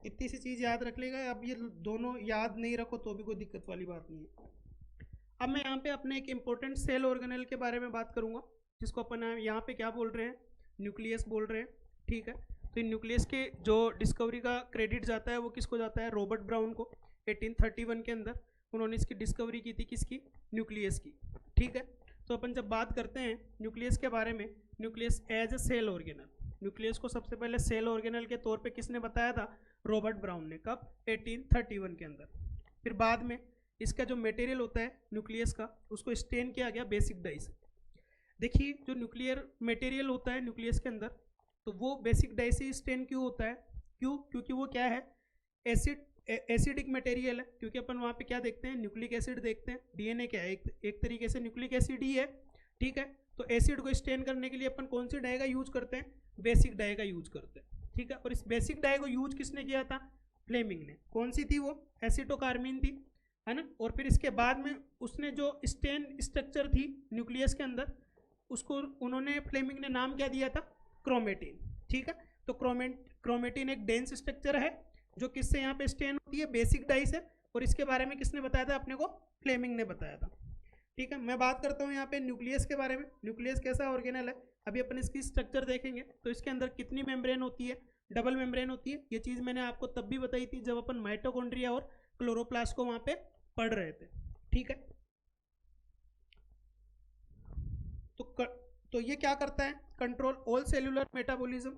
[SPEAKER 1] इतनी सी चीज़ याद रख लेगा। अब ये दोनों याद नहीं रखो तो भी कोई दिक्कत वाली बात नहीं है। अब मैं यहाँ पे अपने एक इम्पोर्टेंट सेल ऑर्गेनेल के बारे में बात करूँगा, जिसको अपन यहाँ पे क्या बोल रहे हैं, न्यूक्लियस बोल रहे हैं। ठीक है, तो इन न्यूक्लियस के जो डिस्कवरी का क्रेडिट जाता है वो किसको जाता है, रॉबर्ट ब्राउन को। 1831 के अंदर उन्होंने इसकी डिस्कवरी की थी, किसकी, न्यूक्लियस की। ठीक है, तो अपन जब बात करते हैं न्यूक्लियस के बारे में, nucleus as a cell organelle, nucleus को सबसे पहले सेल ऑर्गेनल के तौर पे किसने बताया था, रॉबर्ट ब्राउन ने। कब, 1831 के अंदर। फिर बाद में इसका जो मटेरियल होता है न्यूक्लियस का, उसको स्टेन किया गया बेसिक डाई से। देखिए जो न्यूक्लियर मटेरियल होता है न्यूक्लियस के अंदर, तो वो बेसिक डाई से स्टेन क्यों होता है, क्यों, क्योंकि वो क्या है, एसिडिक मटेरियल है। क्योंकि अपन वहाँ पे क्या देखते हैं, न्यूक्लिक एसिड देखते हैं। डीएनए क्या है, एक तरीके से न्यूक्लिक एसिड ही है। ठीक है, तो एसिड को स्टेन करने के लिए अपन कौन सी डाई का यूज करते हैं, बेसिक डाई का यूज करते हैं। ठीक है, और इस बेसिक डाई को यूज किसने किया था, फ्लेमिंग ने। कौन सी थी वो, एसिटोकार्बीन थी, है ना। और फिर इसके बाद में उसने जो स्टेन स्ट्रक्चर थी न्यूक्लियस के अंदर, उसको उन्होंने, फ्लेमिंग ने नाम क्या दिया था, क्रोमेटिन। ठीक है, तो क्रोमेटिन एक डेंस स्ट्रक्चर है जो किससे यहाँ पे स्टेन होती है, बेसिक डाई से। और इसके बारे में किसने बताया था अपने को, फ्लेमिंग ने बताया था। ठीक है, मैं बात करता हूँ यहाँ पे न्यूक्लियस के बारे में। न्यूक्लियस कैसा ऑर्गेनल है, अभी अपन इसकी स्ट्रक्चर देखेंगे तो इसके अंदर कितनी मेम्ब्रेन होती है, डबल मेम्ब्रेन होती है। ये चीज़ मैंने आपको तब भी बताई थी जब अपन माइटोकॉन्ड्रिया और क्लोरोप्लास्ट को वहाँ पे पढ़ रहे थे। ठीक है, तो ये क्या करता है, कंट्रोल ऑल सेलुलर मेटाबॉलिज्म,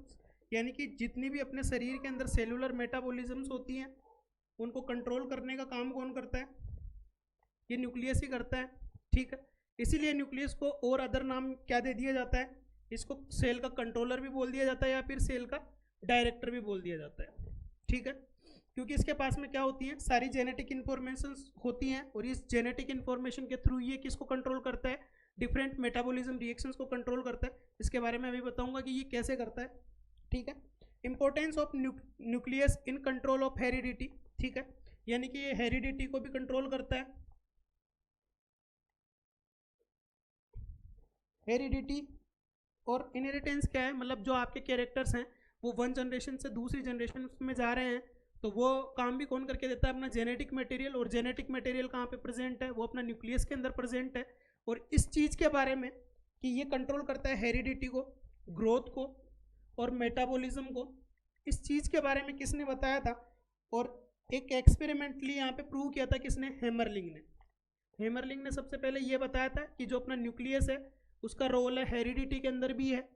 [SPEAKER 1] यानी कि जितनी भी अपने शरीर के अंदर सेलुलर मेटाबॉलिज्म्स होती हैं उनको कंट्रोल करने का काम कौन करता है, ये न्यूक्लियस ही करता है। ठीक है, इसीलिए न्यूक्लियस को और अदर नाम क्या दे दिया जाता है, इसको सेल का कंट्रोलर भी बोल दिया जाता है या फिर सेल का डायरेक्टर भी बोल दिया जाता है। ठीक है, क्योंकि इसके पास में क्या होती है, सारी जेनेटिक इन्फॉर्मेशन होती हैं, और इस जेनेटिक इन्फॉर्मेशन के थ्रू ये किसको कंट्रोल करता है, डिफरेंट मेटाबॉलिज्म रिएक्शंस को कंट्रोल करता है। इसके बारे में अभी बताऊंगा कि ये कैसे करता है। ठीक है, importance of nucleus in control of heredity. ठीक है, यानी कि ये हेरिडिटी को भी कंट्रोल करता है। हेरिडिटी और इनहेरिटेंस क्या है, मतलब जो आपके कैरेक्टर्स हैं वो वन जनरेशन से दूसरी जनरेशन में जा रहे हैं, तो वो काम भी कौन करके देता है, अपना जेनेटिक मटेरियल। और जेनेटिक मटेरियल कहाँ पे प्रेजेंट है, वो अपना न्यूक्लियस के अंदर प्रेजेंट है। और इस चीज़ के बारे में कि ये कंट्रोल करता है हेरिडिटी को, ग्रोथ को और मेटाबॉलिज्म को, इस चीज़ के बारे में किसने बताया था, और एक एक्सपेरिमेंटली यहाँ पे प्रूव किया था किसने, हेमरलिंग ने। हेमरलिंग ने सबसे पहले ये बताया था कि जो अपना न्यूक्लियस है उसका रोल है हेरिडिटी के अंदर भी है,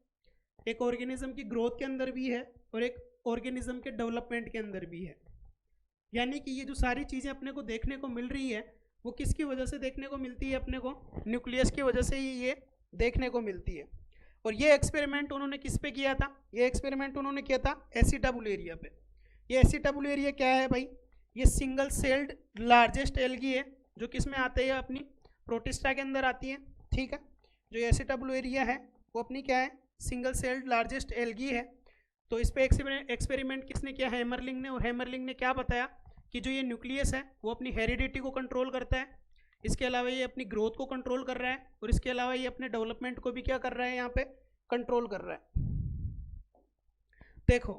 [SPEAKER 1] एक ऑर्गेनिज्म की ग्रोथ के अंदर भी है, और एक ऑर्गेनिज्म के डेवलपमेंट के अंदर भी है। यानी कि ये जो सारी चीज़ें अपने को देखने को मिल रही है वो किसकी वजह से देखने को मिलती है, अपने को न्यूक्लियस की वजह से ही ये देखने को मिलती है। और ये एक्सपेरिमेंट उन्होंने किस पे किया था, ये एक्सपेरिमेंट उन्होंने किया था एसिटाबुलेरिया पे। ये एसिटाबुलेरिया क्या है भाई, ये सिंगल सेल्ड लार्जेस्ट एल्गी है जो किस में आते हैं, अपनी प्रोटिस्टा के अंदर आती है। ठीक है, जो एसिटाबुलेरिया है वो अपनी क्या है, सिंगल सेल्ड लार्जेस्ट एल्गी है। तो इस पे एक्सपेरिमेंट किसने किया, हेमरलिंग ने। और हेमरलिंग ने क्या बताया कि जो ये न्यूक्लियस है वो अपनी हेरिडिटी को कंट्रोल करता है, इसके अलावा ये अपनी ग्रोथ को कंट्रोल कर रहा है, और इसके अलावा ये अपने डेवलपमेंट को भी क्या कर रहा है, यहाँ पे कंट्रोल कर रहा है। देखो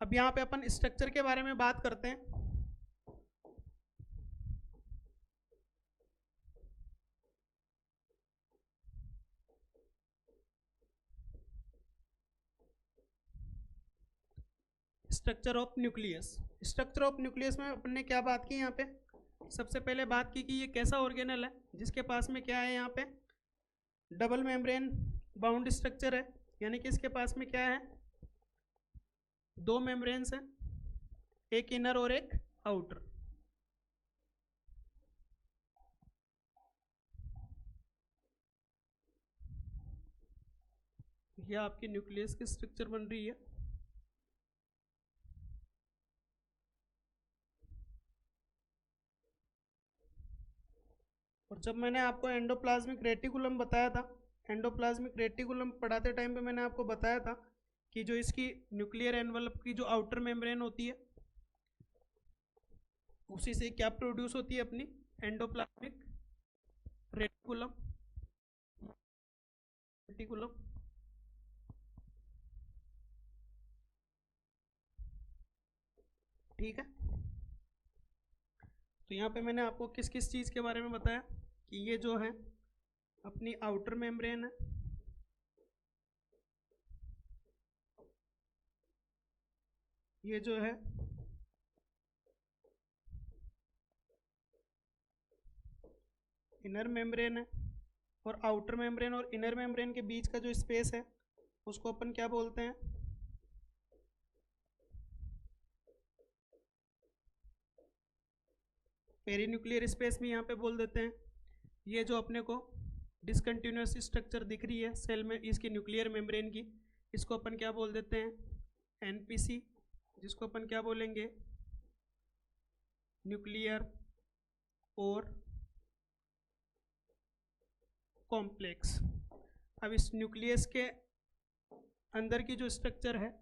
[SPEAKER 1] अब यहाँ पे अपन स्ट्रक्चर के बारे में बात करते हैं। Structure of nucleus, structure of nucleus में अपन ने क्या बात की, यहाँ पे सबसे पहले बात की कि ये कैसा ऑर्गेनल है जिसके पास में क्या है, यहाँ पे डबल मेम्ब्रेन बाउंड स्ट्रक्चर है। यानी कि इसके पास में क्या है, दो मेम्ब्रेन्स हैं, एक इनर और एक आउटर। यह आपकी न्यूक्लियस की स्ट्रक्चर बन रही है। और जब मैंने आपको एंडोप्लाज्मिक रेटिकुलम बताया था, एंडोप्लाज्मिक रेटिकुलम पढ़ाते टाइम पे मैंने आपको बताया था कि जो इसकी न्यूक्लियर एनवलप की जो आउटर मेम्ब्रेन होती है उसी से क्या प्रोड्यूस होती है, अपनी एंडोप्लाज्मिक कुलम, रेटिकुलम, ठीक है। तो यहाँ पे मैंने आपको किस किस चीज़ के बारे में बताया कि ये जो है अपनी आउटर मेम्ब्रेन है, ये जो है इनर मेम्ब्रेन है, और आउटर मेम्ब्रेन और इनर मेम्ब्रेन के बीच का जो स्पेस है उसको अपन क्या बोलते हैं, पेरीन्यूक्लियर स्पेस भी यहाँ पे बोल देते हैं। ये जो अपने को डिसकंटिन्यूअस स्ट्रक्चर दिख रही है सेल में इसकी न्यूक्लियर मेम्ब्रेन की, इसको अपन क्या बोल देते हैं, एनपीसी, जिसको अपन क्या बोलेंगे, न्यूक्लियर और कॉम्प्लेक्स। अब इस न्यूक्लियस के अंदर की जो स्ट्रक्चर है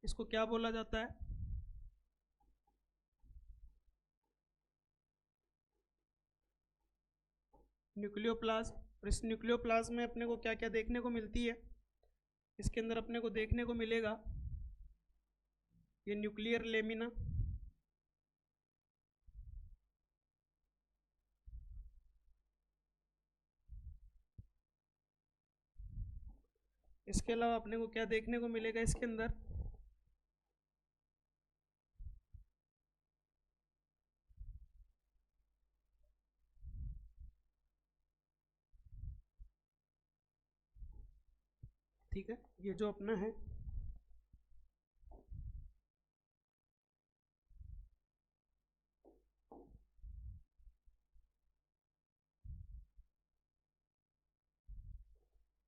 [SPEAKER 1] इसको क्या बोला जाता है, न्यूक्लियोप्लाज्म। और इस न्यूक्लियोप्लाज्म में अपने को क्या क्या देखने को मिलती है, इसके अंदर अपने को देखने को मिलेगा ये न्यूक्लियर लेमिना, इसके अलावा अपने को क्या देखने को मिलेगा इसके अंदर, ठीक है। ये जो अपना है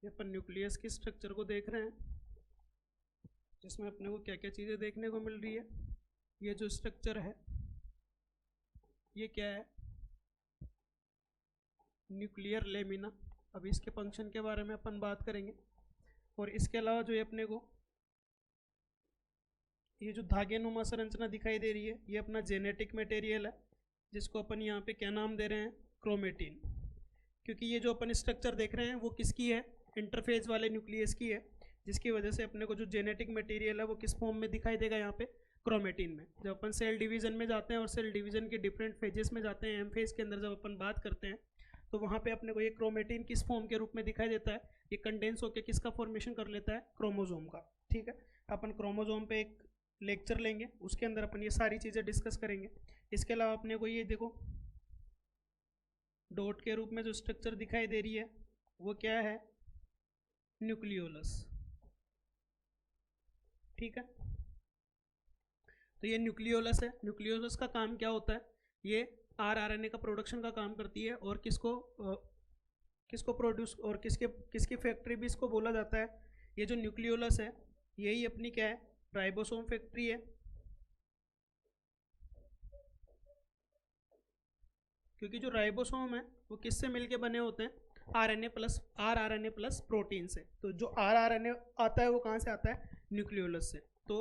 [SPEAKER 1] ये अपन न्यूक्लियस की स्ट्रक्चर को देख रहे हैं, जिसमें अपने को क्या क्या चीज़ें देखने को मिल रही है। ये जो स्ट्रक्चर है ये क्या है, न्यूक्लियर लेमिना। अब इसके फंक्शन के बारे में अपन बात करेंगे। और इसके अलावा जो ये अपने को ये जो धागे नुमा संरचना दिखाई दे रही है ये अपना जेनेटिक मटेरियल है, जिसको अपन यहाँ पे क्या नाम दे रहे हैं, क्रोमेटिन। क्योंकि ये जो अपन स्ट्रक्चर देख रहे हैं वो किसकी है, इंटरफेज वाले न्यूक्लियस की है, जिसकी वजह से अपने को जो जेनेटिक मटेरियल है वो किस फॉर्म में दिखाई देगा, यहाँ पे क्रोमेटिन में। जब अपन सेल डिवीजन में जाते हैं और सेल डिवीजन के डिफरेंट फेजेस में जाते हैं, एम फेज के अंदर जब अपन बात करते हैं तो वहाँ पे अपने को ये क्रोमेटिन किस फॉर्म के रूप में दिखाई देता है, ये कंडेंस होकर किसका फॉर्मेशन कर लेता है, क्रोमोजोम का, ठीक है। अपन क्रोमोजोम पे एक लेक्चर लेंगे, उसके अंदर अपन ये सारी चीज़ें डिस्कस करेंगे। इसके अलावा अपने को ये देखो डॉट के रूप में जो स्ट्रक्चर दिखाई दे रही है वो क्या है, न्यूक्लियोलस, ठीक है। तो ये न्यूक्लियोलस है। न्यूक्लियोलस का काम क्या होता है, ये आरएनए का प्रोडक्शन का काम करती है, और किसको प्रोड्यूस और किसकी फैक्ट्री भी इसको बोला जाता है। ये जो न्यूक्लियोलस है यही अपनी क्या है, राइबोसोम फैक्ट्री है। क्योंकि जो राइबोसोम है वो किससे मिलके बने होते हैं, आरएनए प्लस प्रोटीन से। तो जो आरएनए आता है वो कहाँ से आता है, न्यूक्लियोलस से। तो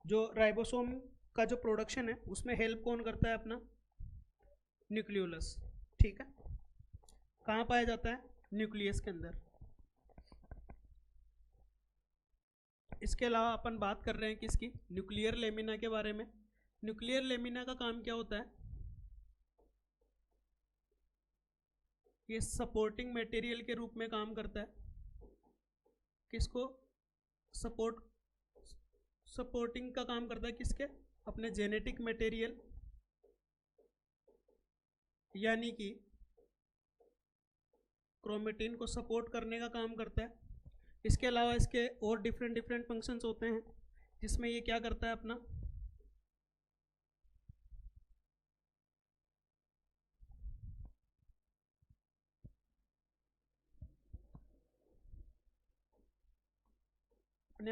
[SPEAKER 1] जो राइबोसोम का जो प्रोडक्शन है उसमें हेल्प कौन करता है, अपना न्यूक्लियोलस, ठीक है। कहाँ पाया जाता है, न्यूक्लियस के अंदर। इसके अलावा अपन बात कर रहे हैं किसकी, न्यूक्लियर लेमिना के बारे में। न्यूक्लियर लेमिना का काम क्या होता है, ये सपोर्टिंग मटेरियल के रूप में काम करता है। किसको सपोर्टिंग का काम करता है, किसके, अपने जेनेटिक मटेरियल, यानी कि क्रोमेटिन को सपोर्ट करने का काम करता है। इसके अलावा इसके और डिफरेंट फंक्शंस होते हैं, जिसमें ये क्या करता है, अपना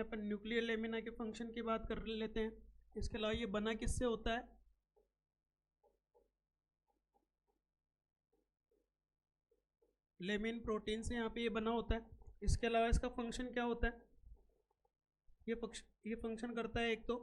[SPEAKER 1] अपन न्यूक्लियर लेमिना के फंक्शन की बात कर लेते हैं। इसके अलावा ये बना किससे होता है, लेमिन प्रोटीन से यहाँ पे ये बना होता है। इसके अलावा इसका फंक्शन क्या होता है, ये फंक्शन करता है, एक तो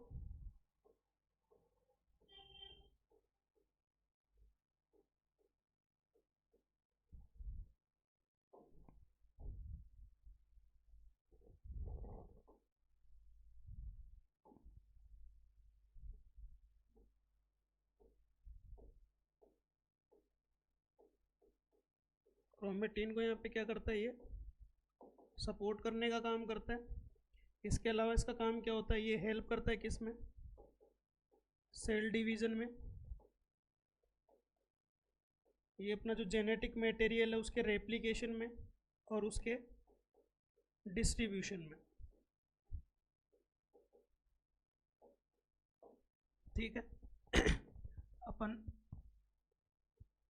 [SPEAKER 1] क्रोमेटिन को यहाँ पे क्या करता है, ये सपोर्ट करने का काम करता है। इसके अलावा इसका काम क्या होता है, ये हेल्प करता है किस में, सेल डिवीज़न में। ये अपना जो जेनेटिक मटेरियल है उसके रेप्लिकेशन में और उसके डिस्ट्रीब्यूशन में। ठीक है। अपन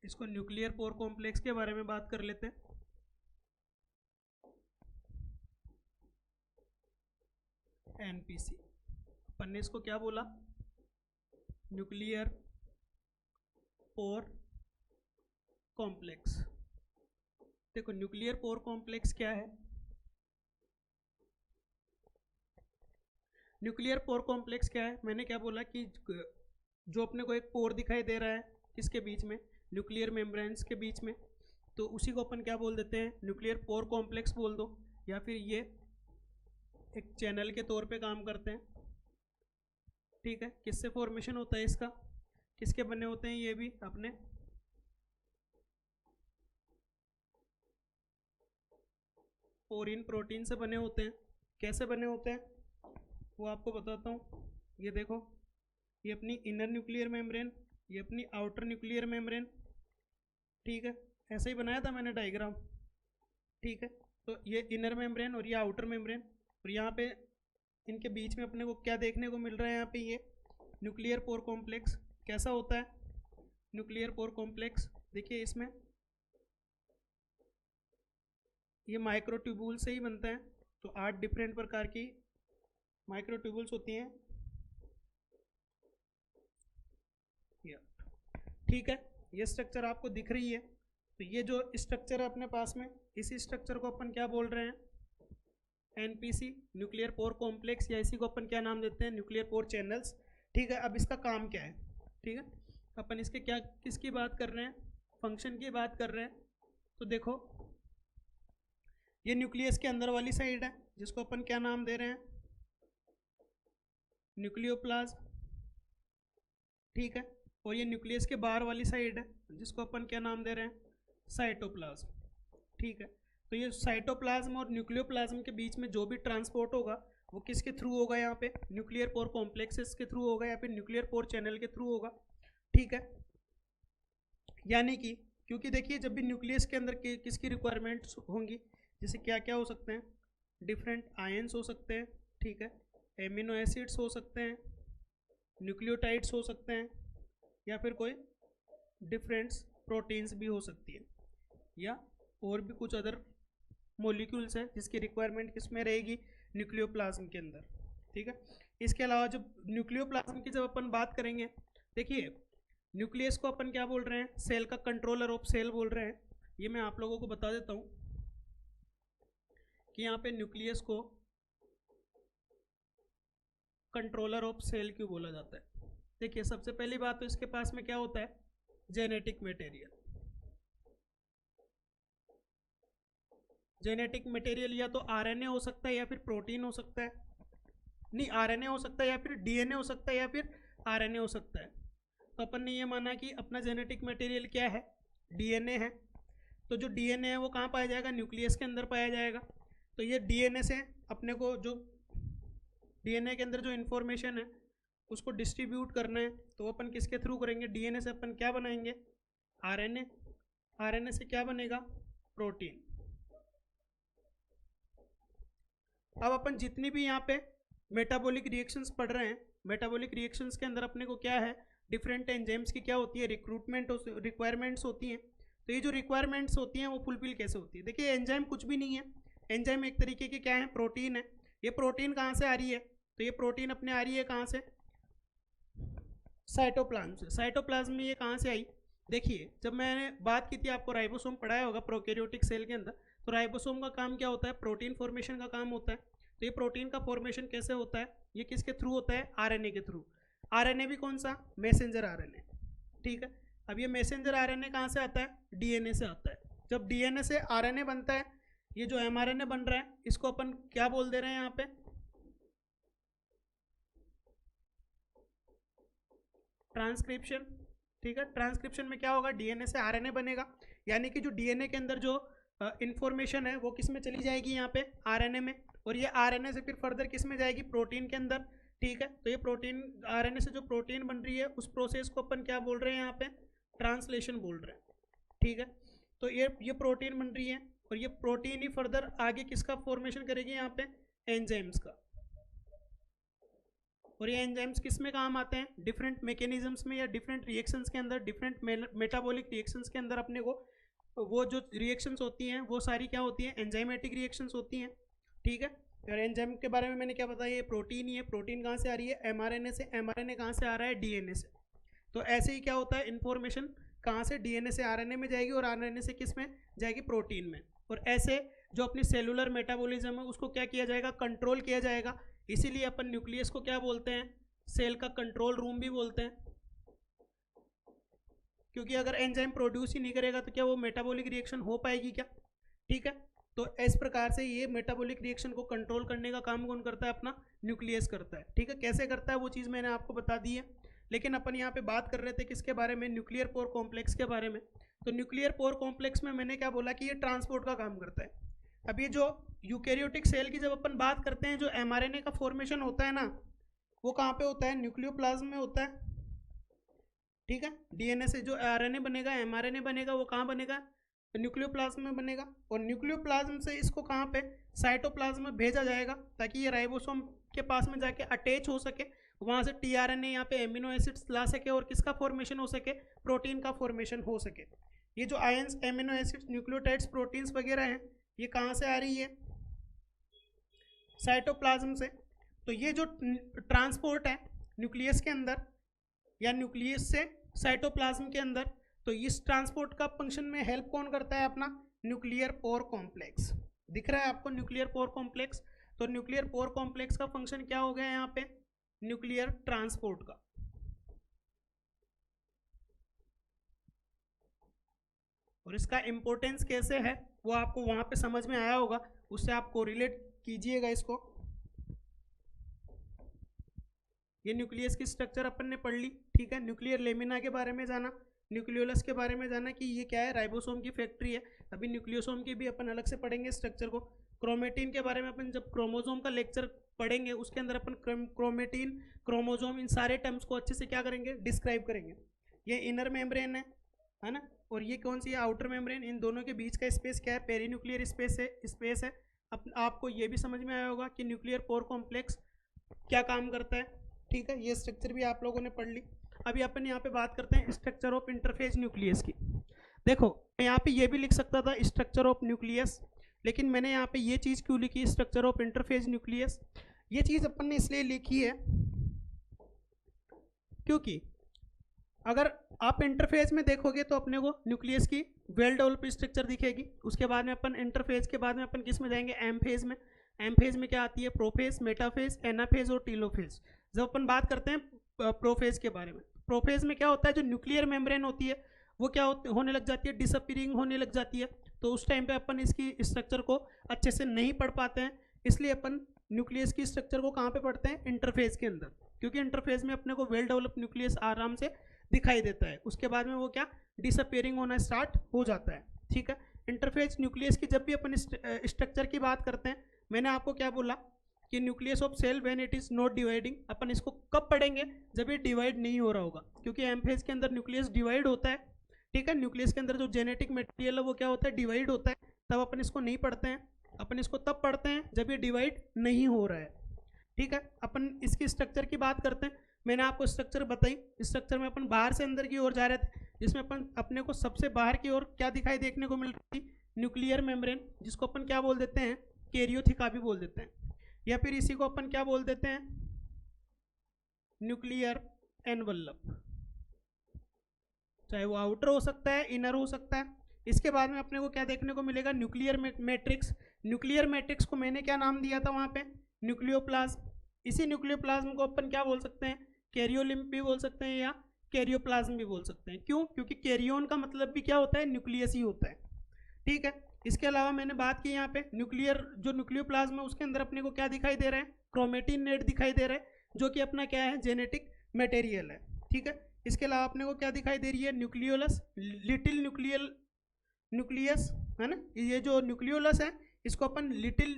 [SPEAKER 1] इसको न्यूक्लियर पोर कॉम्प्लेक्स के बारे में बात कर लेते हैं। एनपीसी, अपन ने इसको क्या बोला, न्यूक्लियर पोर कॉम्प्लेक्स। देखो न्यूक्लियर पोर कॉम्प्लेक्स क्या है, न्यूक्लियर पोर कॉम्प्लेक्स क्या है, मैंने क्या बोला कि जो अपने को एक पोर दिखाई दे रहा है किसके बीच में, न्यूक्लियर मेम्ब्रेन्स के बीच में, तो उसी को अपन क्या बोल देते हैं, न्यूक्लियर पोर कॉम्प्लेक्स बोल दो, या फिर ये एक चैनल के तौर पे काम करते हैं। ठीक है, किससे फॉर्मेशन होता है इसका, किसके बने होते हैं, ये भी अपने पोरिन प्रोटीन से बने होते हैं। कैसे बने होते हैं वो आपको बताता हूँ। ये देखो, ये अपनी इनर न्यूक्लियर मेम्ब्रेन, ये अपनी आउटर न्यूक्लियर मेम्ब्रेन। ठीक है, ऐसे ही बनाया था मैंने डायग्राम। ठीक है, तो ये इनर मेम्ब्रेन और ये आउटर मेम्ब्रेन, और यहाँ पे इनके बीच में अपने को क्या देखने को मिल रहा है, यहाँ पे ये न्यूक्लियर पोर कॉम्प्लेक्स। कैसा होता है न्यूक्लियर पोर कॉम्प्लेक्स, देखिए इसमें ये माइक्रोट्यूबुल से ही बनता है। तो 8 डिफरेंट प्रकार की माइक्रोट्यूबुल्स होती हैं। ठीक है, ये स्ट्रक्चर आपको दिख रही है। तो ये जो स्ट्रक्चर है अपने पास में, इसी स्ट्रक्चर को अपन क्या बोल रहे हैं, एनपीसी, न्यूक्लियर पोर कॉम्प्लेक्स, या इसी को अपन क्या नाम देते हैं, न्यूक्लियर पोर चैनल्स। ठीक है, अब इसका काम क्या है, ठीक है, अपन इसके क्या किसकी बात कर रहे हैं, फंक्शन की बात कर रहे हैं। तो देखो ये न्यूक्लियस के अंदर वाली साइड है जिसको अपन क्या नाम दे रहे हैं, न्यूक्लियोप्लाज्म। ठीक है, और ये न्यूक्लियस के बाहर वाली साइड है जिसको अपन क्या नाम दे रहे हैं, साइटोप्लाज्म। ठीक है, तो ये साइटोप्लाज्म और न्यूक्लियोप्लाज्म के बीच में जो भी ट्रांसपोर्ट होगा वो किसके थ्रू होगा, यहाँ पे न्यूक्लियर पोर कॉम्प्लेक्सेस के थ्रू होगा या फिर न्यूक्लियर पोर चैनल के थ्रू होगा। ठीक है, यानी कि क्योंकि देखिए जब भी न्यूक्लियस के अंदर किसकी रिक्वायरमेंट्स होंगी, जैसे क्या क्या हो सकते हैं, डिफरेंट आयंस हो सकते हैं। ठीक है, एमिनो एसिड्स हो सकते हैं, न्यूक्लियोटाइड्स हो सकते हैं, या फिर कोई डिफरेंट प्रोटीन्स भी हो सकती है, या और भी कुछ अदर मॉलिक्यूल्स है जिसकी रिक्वायरमेंट किस में रहेगी, न्यूक्लियोप्लाज्म के अंदर। ठीक है, इसके अलावा जब न्यूक्लियोप्लाज्म की जब अपन बात करेंगे, देखिए न्यूक्लियस को अपन क्या बोल रहे हैं, सेल का कंट्रोलर ऑफ सेल बोल रहे हैं। ये मैं आप लोगों को बता देता हूँ कि यहाँ पे न्यूक्लियस को कंट्रोलर ऑफ सेल क्यों बोला जाता है। देखिए सबसे पहली बात तो इसके पास में क्या होता है, जेनेटिक मटेरियल। जेनेटिक मटेरियल या तो आरएनए हो सकता है या फिर प्रोटीन हो सकता है, नहीं आरएनए हो सकता है या फिर डीएनए हो सकता है या फिर आरएनए हो सकता है। तो अपन ने ये माना कि अपना जेनेटिक मटेरियल क्या है, डीएनए है। तो जो डीएनए है वो कहाँ पाया जाएगा, न्यूक्लियस के अंदर पाया जाएगा। तो ये डीएनए से अपने को जो डीएनए के अंदर जो इन्फॉर्मेशन है उसको डिस्ट्रीब्यूट करना है, तो अपन किसके थ्रू करेंगे, डीएनए से अपन क्या बनाएंगे, आरएनए। आरएनए से क्या बनेगा, प्रोटीन। अब अपन जितनी भी यहाँ पे मेटाबॉलिक रिएक्शंस पढ़ रहे हैं, मेटाबॉलिक रिएक्शंस के अंदर अपने को क्या है, डिफरेंट एंजाइम्स की क्या होती है, रिक्वायरमेंट्स होती हैं। तो ये जो रिक्वायरमेंट्स होती हैं वो फुलफिल कैसे होती है, देखिए एंजाइम कुछ भी नहीं है, एंजाइम एक तरीके की क्या है, प्रोटीन है। ये प्रोटीन कहाँ से आ रही है, तो ये प्रोटीन अपने आ रही है कहाँ से, साइटोप्लाज्म से। साइटोप्लाज्म में ये कहाँ से आई, देखिए जब मैंने बात की थी, आपको राइबोसोम पढ़ाया होगा प्रोकैरियोटिक सेल के अंदर। तो राइबोसोम का काम क्या होता है, प्रोटीन फॉर्मेशन का काम होता है। तो ये प्रोटीन का फॉर्मेशन कैसे होता है, ये किसके थ्रू होता है, आरएनए के थ्रू। आरएनए भी कौन सा, मैसेंजर आरएनए। ठीक है, अब ये मैसेंजर आरएनए कहाँ से आता है, डीएनए से आता है। जब डीएनए से आरएनए बनता है, ये जो एमआरएनए बन रहा है इसको अपन क्या बोल दे रहे हैं यहाँ पे, ट्रांसक्रिप्शन। ठीक है। ट्रांसक्रिप्शन में क्या होगा, डीएनए से आरएनए बनेगा, यानी कि जो डीएनए के अंदर जो इंफॉर्मेशन है वो किस में चली जाएगी, यहाँ पे आरएनए में, और ये आरएनए से फिर फर्दर किस में जाएगी, प्रोटीन के अंदर। ठीक है, तो ये प्रोटीन, आरएनए से जो प्रोटीन बन रही है उस प्रोसेस को अपन क्या बोल रहे हैं, यहाँ पे ट्रांसलेशन बोल रहे हैं। ठीक है, तो ये प्रोटीन बन रही है, और ये प्रोटीन ही फर्दर आगे किसका फॉर्मेशन करेगी, यहाँ पे एंजाइम्स का। और ये एंजाइम्स किस में काम आते हैं, डिफरेंट मैकेनिज्म्स में या डिफरेंट रिएक्शंस के अंदर, डिफरेंट मेटाबॉलिक रिएक्शंस के अंदर अपने को वो जो रिएक्शंस होती हैं वो सारी क्या होती हैं, एंजाइमेटिक रिएक्शंस होती हैं। ठीक है, और एंजाइम के बारे में मैंने क्या बताया, ये प्रोटीन ही है। प्रोटीन कहाँ से आ रही है, एमआरएनए से। एमआरएनए कहाँ से आ रहा है, डीएनए से। तो ऐसे ही क्या होता है, इन्फॉर्मेशन कहाँ से, डीएनए से आरएनए में जाएगी, और आरएनए से किस में जाएगी, प्रोटीन में। और ऐसे जो अपनी सेलुलर मेटाबॉलिज्म है उसको क्या किया जाएगा, कंट्रोल किया जाएगा। इसीलिए अपन न्यूक्लियस को क्या बोलते हैं, सेल का कंट्रोल रूम भी बोलते हैं, क्योंकि अगर एंजाइम प्रोड्यूस ही नहीं करेगा तो क्या वो मेटाबॉलिक रिएक्शन हो पाएगी क्या। ठीक है, तो इस प्रकार से ये मेटाबॉलिक रिएक्शन को कंट्रोल करने का काम कौन करता है, अपना न्यूक्लियस करता है। ठीक है, कैसे करता है वो चीज़ मैंने आपको बता दी है, लेकिन अपन यहाँ पे बात कर रहे थे किसके बारे में, न्यूक्लियर पोर कॉम्प्लेक्स के बारे में। तो न्यूक्लियर पोर कॉम्प्लेक्स में मैंने क्या बोला कि ये ट्रांसपोर्ट का काम करता है। अब ये जो यूकैरियोटिक सेल की जब अपन बात करते हैं, जो एमआरएनए का फॉर्मेशन होता है ना, वो कहाँ पे होता है, न्यूक्लियोप्लाज्म में होता है। ठीक है, डीएनए से जो आरएनए बनेगा, एमआरएनए बनेगा, वो कहाँ बनेगा, न्यूक्लियोप्लाज्म में बनेगा। और न्यूक्लियोप्लाज्म से इसको कहाँ पे, साइटोप्लाज्म में भेजा जाएगा, ताकि ये राइबोसोम के पास में जाके अटैच हो सके, वहाँ से टीआरएनए यहाँ पे एमिनो एसिड्स ला सके, और किसका फॉर्मेशन हो सके, प्रोटीन का फॉर्मेशन हो सके। ये जो ions, amino acids, nucleotides, proteins वगैरह हैं, ये कहाँ से आ रही है, साइटोप्लाज्म से। तो ये जो ट्रांसपोर्ट है न्यूक्लियस के अंदर या न्यूक्लियस से साइटोप्लाज्म के अंदर, तो इस ट्रांसपोर्ट का फंक्शन में हेल्प कौन करता है, अपना न्यूक्लियर पोर कॉम्प्लेक्स। दिख रहा है आपको न्यूक्लियर पोर कॉम्प्लेक्स। तो न्यूक्लियर पोर कॉम्प्लेक्स का फंक्शन क्या हो गया यहाँ पे, न्यूक्लियर ट्रांसपोर्ट का। और इसका इंपॉर्टेंस कैसे है वो आपको वहां पे समझ में आया होगा, उससे आप कोरिलेट कीजिएगा इसको। ये न्यूक्लियस की स्ट्रक्चर अपन ने पढ़ ली। ठीक है, न्यूक्लियर लेमिना के बारे में जाना, न्यूक्लियोलस के बारे में जाना कि ये क्या है, राइबोसोम की फैक्ट्री है। अभी न्यूक्लियोसोम की भी अपन अलग से पढ़ेंगे स्ट्रक्चर को। क्रोमेटिन के बारे में अपन जब क्रोमोजोम का लेक्चर पढ़ेंगे उसके अंदर अपन क्रोमेटिन, क्रोमोजोम, इन सारे टर्म्स को अच्छे से क्या करेंगे, डिस्क्राइब करेंगे। ये इनर मेम्ब्रेन है ना, और ये कौन सी है, आउटर मेम्ब्रेन। इन दोनों के बीच का स्पेस क्या है, पेरीन्यूक्लियर स्पेस है। अब आपको ये भी समझ में आया होगा कि न्यूक्लियर पोर कॉम्प्लेक्स क्या काम करता है। ठीक है, ये स्ट्रक्चर भी आप लोगों ने पढ़ ली। अभी अपन यहाँ पे बात करते हैं स्ट्रक्चर ऑफ इंटरफेज न्यूक्लियस की। देखो मैं यहाँ पे ये भी लिख सकता था स्ट्रक्चर ऑफ न्यूक्लियस, लेकिन मैंने यहाँ पे ये चीज़ क्यों लिखी, स्ट्रक्चर ऑफ इंटरफेज न्यूक्लियस। ये चीज़ अपन ने इसलिए लिखी है क्योंकि अगर आप इंटरफेज में देखोगे तो अपने को न्यूक्लियस की वेल डेवलप्ड स्ट्रक्चर दिखेगी। उसके बाद में अपन इंटरफेज के बाद में अपन किस में जाएंगे, एम फेज में। एम फेज में क्या आती है, प्रोफेज, मेटाफेज, एनाफेज और टीलोफेज। जब अपन बात करते हैं प्रोफेज के बारे में, प्रोफेज में क्या होता है, जो न्यूक्लियर मेम्ब्रेन होती है वो क्या होने लग जाती है, डिसअपीयरिंग होने लग जाती है। तो उस टाइम पे अपन इसकी स्ट्रक्चर को अच्छे से नहीं पढ़ पाते हैं, इसलिए अपन न्यूक्लियस की स्ट्रक्चर को कहाँ पे पढ़ते हैं, इंटरफेज के अंदर, क्योंकि इंटरफेज में अपने को वेल डेवलप्ड न्यूक्लियस आराम से दिखाई देता है। उसके बाद में वो क्या, डिसअपीयरिंग होना स्टार्ट हो जाता है। ठीक है, इंटरफेज न्यूक्लियस की जब भी अपन स्ट्रक्चर की बात करते हैं, मैंने आपको क्या बोला कि nucleus of cell when it is not dividing. अपन इसको कब पढ़ेंगे, जब ये डिवाइड नहीं हो रहा होगा, क्योंकि एम फेज के अंदर न्यूक्लियस डिवाइड होता है। ठीक है, न्यूक्लियस के अंदर जो जेनेटिक मटेरियल है वो क्या होता है, डिवाइड होता है, तब अपन इसको नहीं पढ़ते हैं। अपन इसको तब पढ़ते हैं जब ये डिवाइड नहीं हो रहा है। ठीक है, अपन इसकी स्ट्रक्चर की बात करते हैं। मैंने आपको स्ट्रक्चर बताई, स्ट्रक्चर में अपन बाहर से अंदर की ओर जा रहे थे, जिसमें अपन अपने को सबसे बाहर की ओर क्या दिखाई देखने को मिल रही थी, न्यूक्लियर मेम्ब्रेन, जिसको अपन क्या बोल देते हैं, कैरियोथिका भी बोल देते हैं, या फिर इसी को अपन क्या बोल देते हैं, न्यूक्लियर एनवलप। चाहे वो आउटर हो सकता है, इनर हो सकता है। इसके बाद में अपने को क्या देखने को मिलेगा, न्यूक्लियर मैट्रिक्स। न्यूक्लियर मैट्रिक्स को मैंने क्या नाम दिया था वहाँ पे, न्यूक्लियोप्लाज्म। इसी न्यूक्लियोप्लाज्म को अपन क्या बोल सकते हैं, कैरियोलिम्ब भी बोल सकते हैं या कैरियोप्लाज्म भी बोल सकते हैं। क्यों, क्योंकि कैरियोन का मतलब भी क्या होता है, न्यूक्लियस ही होता है। ठीक है, इसके अलावा मैंने बात की यहाँ पे न्यूक्लियर, जो न्यूक्लियोप्लाज्म है उसके अंदर अपने को क्या दिखाई दे रहा है, क्रोमेटिन नेट दिखाई दे रहा है, जो कि अपना क्या है, जेनेटिक मटेरियल है। ठीक है, इसके अलावा अपने को क्या दिखाई दे रही है, न्यूक्लियोलस, लिटिल न्यूक्लियस है ना, ये जो न्यूक्लियोलस है इसको अपन लिटिल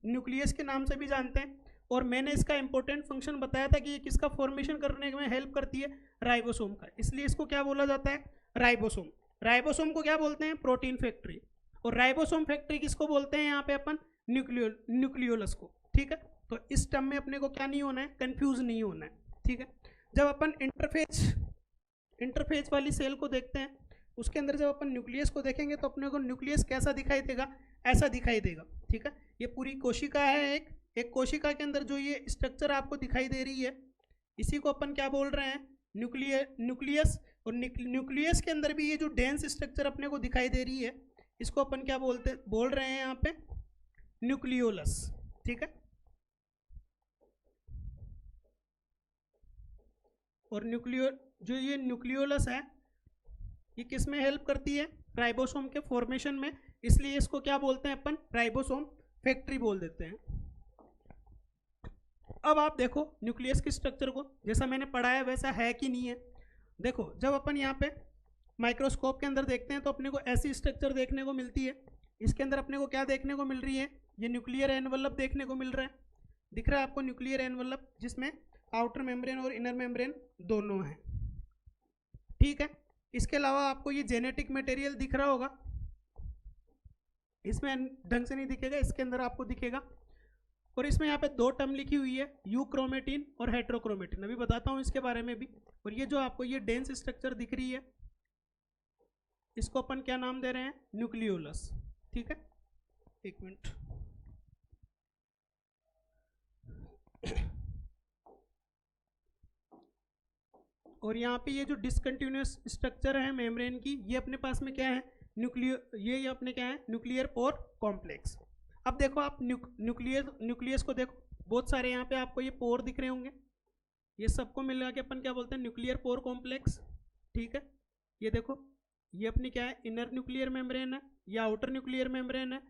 [SPEAKER 1] न्यूक्लियस के नाम से भी जानते हैं। और मैंने इसका इंपॉर्टेंट फंक्शन बताया था कि ये किसका फॉर्मेशन करने में हेल्प करती है, राइबोसोम का, इसलिए इसको क्या बोला जाता है, राइबोसोम। राइबोसोम को क्या बोलते हैं, प्रोटीन फैक्ट्री। और राइबोसोम फैक्ट्री किसको बोलते हैं यहाँ पे अपन, न्यूक्लियोलस को। ठीक है, तो इस टर्म में अपने को क्या नहीं होना है, कंफ्यूज नहीं होना है। ठीक है, जब अपन इंटरफेज वाली सेल को देखते हैं, उसके अंदर जब अपन न्यूक्लियस को देखेंगे तो अपने को न्यूक्लियस कैसा दिखाई देगा, ऐसा दिखाई देगा। ठीक है, ये पूरी कोशिका है, एक कोशिका के अंदर जो ये स्ट्रक्चर आपको दिखाई दे रही है, इसी को अपन क्या बोल रहे हैं, न्यूक्लियस। और न्यूक्लियस के अंदर भी ये जो डेंस स्ट्रक्चर अपने को दिखाई दे रही है, इसको अपन क्या बोल रहे हैं यहाँ पे, न्यूक्लियोलस। ठीक है, और जो ये न्यूक्लियोलस है ये किस में हेल्प करती है, राइबोसोम के फॉर्मेशन में, इसलिए इसको क्या बोलते हैं अपन, राइबोसोम फैक्ट्री बोल देते हैं। अब आप देखो न्यूक्लियस की स्ट्रक्चर को, जैसा मैंने पढ़ाया वैसा है कि नहीं है। देखो जब अपन यहाँ पे माइक्रोस्कोप के अंदर देखते हैं तो अपने को ऐसी स्ट्रक्चर देखने को मिलती है। इसके अंदर अपने को क्या देखने को मिल रही है, ये न्यूक्लियर एनवलप देखने को मिल रहा है, दिख रहा है आपको न्यूक्लियर एनवलप, जिसमें आउटर मेम्ब्रेन और इनर मेम्ब्रेन दोनों हैं। ठीक है, इसके अलावा आपको ये जेनेटिक मटेरियल दिख रहा होगा, इसमें ढंग से नहीं दिखेगा, इसके अंदर आपको दिखेगा। और इसमें यहाँ पे दो टर्म लिखी हुई है, यूक्रोमेटिन और हेट्रोक्रोमेटिन, अभी बताता हूँ इसके बारे में भी। और ये जो आपको ये डेंस स्ट्रक्चर दिख रही है, इसको अपन क्या नाम दे रहे हैं, न्यूक्लियोलस। ठीक है, एक मिनट, और यहाँ पे ये जो डिसकंटिन्यूस स्ट्रक्चर है मेम्ब्रेन की, ये अपने पास में क्या है, ये अपने क्या है, न्यूक्लियर पोर कॉम्प्लेक्स। अब देखो आप न्यूक्लियस को देखो, बहुत सारे यहाँ पे आपको ये पोर दिख रहे होंगे, ये सबको मिला के अपन क्या बोलते हैं, न्यूक्लियर पोर कॉम्प्लेक्स। ठीक है, ये देखो ये अपनी क्या है, इनर न्यूक्लियर मेम्ब्रेन है, या आउटर न्यूक्लियर मेम्ब्रेन है।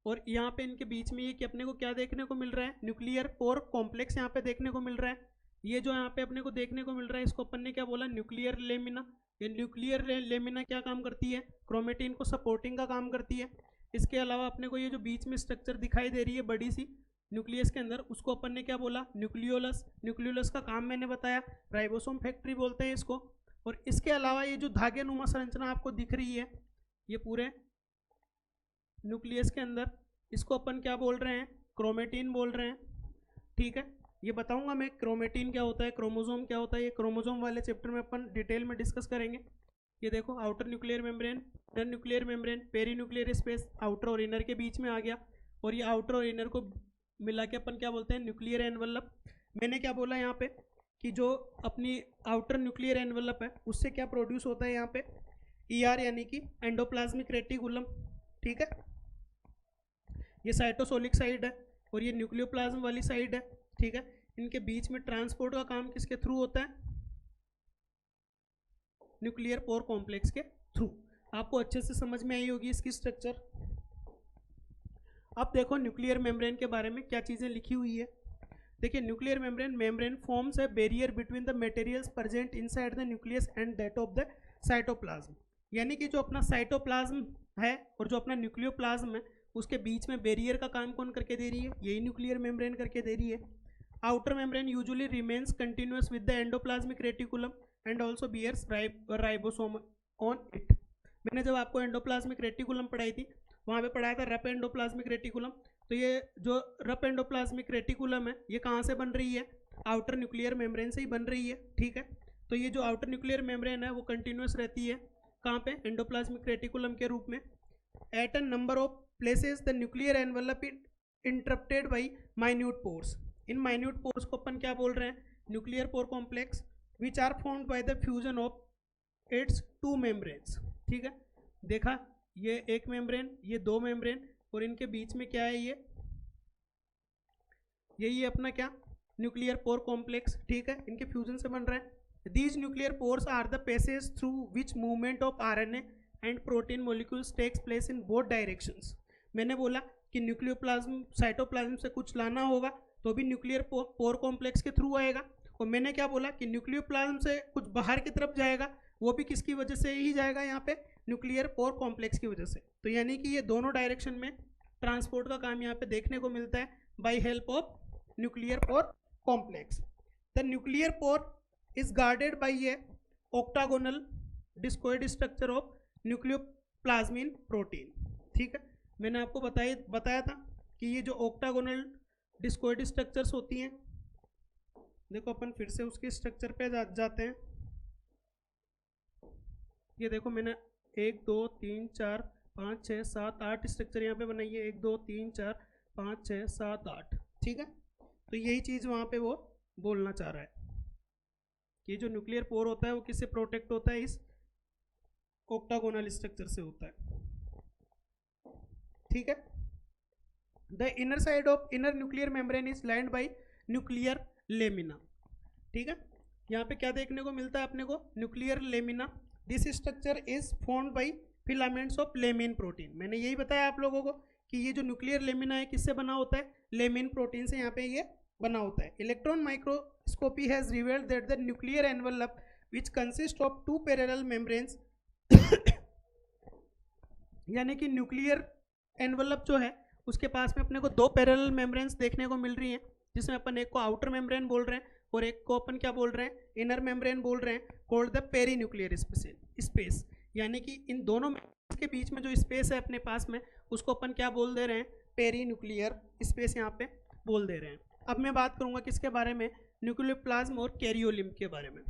[SPEAKER 1] और यहाँ पे इनके बीच में ये कि अपने को क्या देखने को मिल रहा है, न्यूक्लियर पोर कॉम्प्लेक्स यहाँ पे देखने को मिल रहा है। ये जो यहाँ पे अपने को देखने को मिल रहा है, इसको अपन ने क्या बोला, न्यूक्लियर लेमिना। ये न्यूक्लियर लेमिना क्या काम करती है, क्रोमेटिन को सपोर्टिंग का काम करती है। इसके अलावा अपने को ये जो बीच में स्ट्रक्चर दिखाई दे रही है बड़ी सी न्यूक्लियस के अंदर, उसको अपन ने क्या बोला, न्यूक्लियोलस। न्यूक्लियोलस का काम मैंने बताया, राइबोसोम फैक्ट्री बोलते हैं इसको। और इसके अलावा ये जो धागे नुमा संरचना आपको दिख रही है, ये पूरे न्यूक्लियस के अंदर, इसको अपन क्या बोल रहे हैं, क्रोमेटिन बोल रहे हैं। ठीक है, ये बताऊंगा मैं क्रोमेटिन क्या होता है, क्रोमोसोम क्या होता है, ये क्रोमोसोम वाले चैप्टर में अपन डिटेल में डिस्कस करेंगे। ये देखो outer nuclear membrane, inner nuclear membrane, perinuclear space, outer और इनर के बीच में आ गया। और ये आउटर और इनर को मिला के अपन क्या बोलते हैं, न्यूक्लियर एनवलप। मैंने क्या बोला यहाँ पे कि जो अपनी आउटर न्यूक्लियर एनवलप है उससे क्या प्रोड्यूस होता है यहाँ पे, ER यानी कि एंडोप्लाज्मिक रेटिकुलम। ठीक है, ये साइटोसोलिक साइड है और ये न्यूक्लियोप्लाज्म वाली साइड है। ठीक है, इनके बीच में ट्रांसपोर्ट का काम किसके थ्रू होता है, न्यूक्लियर पोर कॉम्प्लेक्स के थ्रू। आपको अच्छे से समझ में आई होगी इसकी स्ट्रक्चर। अब देखो न्यूक्लियर मेम्ब्रेन के बारे में क्या चीज़ें लिखी हुई है। देखिए nuclear membrane forms a barrier between the materials present inside the nucleus and that of the cytoplasm. यानी कि जो अपना साइटोप्लाज्म है और जो अपना न्यूक्लियोप्लाज्म है, उसके बीच में बैरियर का काम कौन करके दे रही है, यही न्यूक्लियर मेम्ब्रेन करके दे रही है। Outer membrane usually remains continuous with the endoplasmic reticulum and also bears ribosome on it. मैंने जब आपको एंडोप्लाज्मिक रेटिकुलम पढ़ाई थी, वहाँ पे पढ़ाया था रफ एंडोप्लाज्मिक रेटिकुलम। तो ये जो रफ एंडोप्लाज्मिक रेटिकुलम है, ये कहाँ से बन रही है, आउटर न्यूक्लियर मेम्ब्रेन से ही बन रही है। ठीक है, तो ये जो आउटर न्यूक्लियर मेम्ब्रेन है वो कंटिन्यूस रहती है, कहाँ पे, एंडोप्लाज्मिक रेटिकुलम के रूप में। At a number of places the nuclear envelope interrupted by minute pores. इन माइन्यूट पोर्स को अपन क्या बोल रहे हैं, nuclear pore complex, which are formed by the fusion of its two membranes. ठीक है, देखा ये एक मेम्ब्रेन, ये दो मेम्ब्रेन, और इनके बीच में क्या है, ये अपना क्या, न्यूक्लियर पोर कॉम्प्लेक्स। ठीक है, इनके फ्यूजन से बन रहा है। These nuclear pores are the passage through which movement of RNA and protein molecules takes place in both directions. मैंने बोला कि न्यूक्लियोप्लाज्म साइटोप्लाज्म से कुछ लाना होगा तो भी न्यूक्लियर पोर कॉम्प्लेक्स के थ्रू आएगा, और मैंने क्या बोला कि न्यूक्लियोप्लाज्म से कुछ बाहर की तरफ जाएगा, वो भी किसकी वजह से ही जाएगा, यहाँ पे न्यूक्लियर पोर कॉम्प्लेक्स की वजह से। तो यानी कि ये दोनों डायरेक्शन में ट्रांसपोर्ट का काम यहाँ पे देखने को मिलता है by help of nuclear pore complex. The nuclear pore is guarded by a octagonal discoid structure of nucleoplasmin protein. ठीक है, मैंने आपको बताया था कि ये जो ऑक्टागोनल डिस्कोइड स्ट्रक्चर्स होती हैं, देखो अपन फिर से उसके स्ट्रक्चर पे जाते हैं। ये देखो मैंने 1 2 3 4 5 6 7 8 स्ट्रक्चर यहाँ पे बनाई है, 1 2 3 4 5 6 7 8। ठीक है, तो यही चीज़ वहाँ पे वो बोलना चाह रहा है कि जो न्यूक्लियर पोर होता है वो किससे प्रोटेक्ट होता है, इस ऑक्टागोनल स्ट्रक्चर से होता है। ठीक है, the inner side of inner nuclear membrane is lined by nuclear lamina. ठीक है, यहाँ पे क्या देखने को मिलता है अपने को, nuclear lamina. This structure is formed by filaments of lamin protein. मैंने यही बताया आप लोगों को कि ये जो न्यूक्लियर लेमिना है किससे बना होता है, लेमिन प्रोटीन से यहाँ पे ये बना होता है। Electron microscopy has revealed that the nuclear envelope which consist of 2 parallel membranes यानी कि न्यूक्लियर एनवलप जो है उसके पास में अपने को 2 पैरेलल मेम्ब्रेन्स देखने को मिल रही हैं, जिसमें अपन एक को आउटर मेम्ब्रेन बोल रहे हैं और एक को अपन क्या बोल रहे हैं, इनर मेम्ब्रेन बोल रहे हैं, called the perinuclear space. यानी कि इन दोनों के बीच में जो स्पेस है अपने पास में उसको अपन क्या बोल दे रहे हैं, पेरी न्यूक्लियर स्पेस यहाँ पे बोल दे रहे हैं। अब मैं बात करूँगा किसके बारे में, न्यूक्लियोप्लाज्म और कैरियोलिम्ब के बारे में।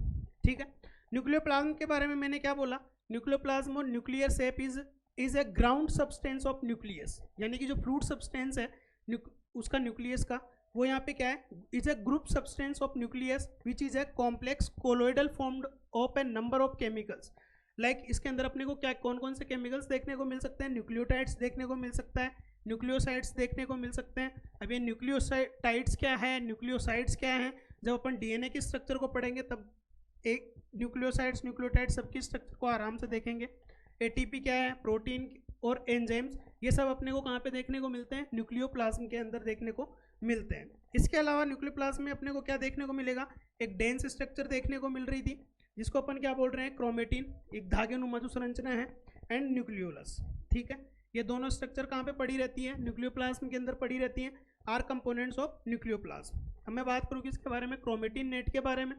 [SPEAKER 1] ठीक है, न्यूक्लियोप्लाज्म के बारे में मैंने क्या बोला, न्यूक्लियोप्लाज्म और nuclear shape is a ground substance of nucleus. यानी कि जो फ्रूट सब्सटेंस है उसका न्यूक्लियस का, वो यहाँ पे क्या है, is a group substance of nucleus which is a complex colloidal formed of A number of chemicals. Like इसके अंदर अपने को क्या कौन कौन से केमिकल्स देखने को मिल सकते हैं, न्यूक्लियोटाइड्स देखने को मिल सकता है, न्यूक्लियोसाइड्स देखने को मिल सकते हैं। अब ये न्यूक्लियोटाइड्स क्या है, न्यूक्लियोसाइड्स क्या है, जब अपन डीएनए की स्ट्रक्चर को पढ़ेंगे तब एक न्यूक्लियोसाइड्स न्यूक्लियोटाइड्स सबकी स्ट्रक्चर को आराम से देखेंगे। एटीपी क्या है, प्रोटीन और एंजाइम्स, ये सब अपने को कहाँ पे देखने को मिलते हैं, न्यूक्लियोप्लाज्म के अंदर देखने को मिलते हैं। इसके अलावा न्यूक्लियोप्लाज्म में अपने को क्या देखने को मिलेगा, एक डेंस स्ट्रक्चर देखने को मिल रही थी जिसको अपन क्या बोल रहे हैं, क्रोमेटिन, एक धागेनुमा जो संरचना है, एंड न्यूक्लियोलस। ठीक है, ये दोनों स्ट्रक्चर कहाँ पे पड़ी रहती है, न्यूक्लियोप्लाज्म के अंदर पड़ी रहती हैं, आर कंपोनेंट्स ऑफ न्यूक्लियोप्लाज्म। अब मैं बात करूँ किसके बारे में, क्रोमेटिन नेट के बारे में।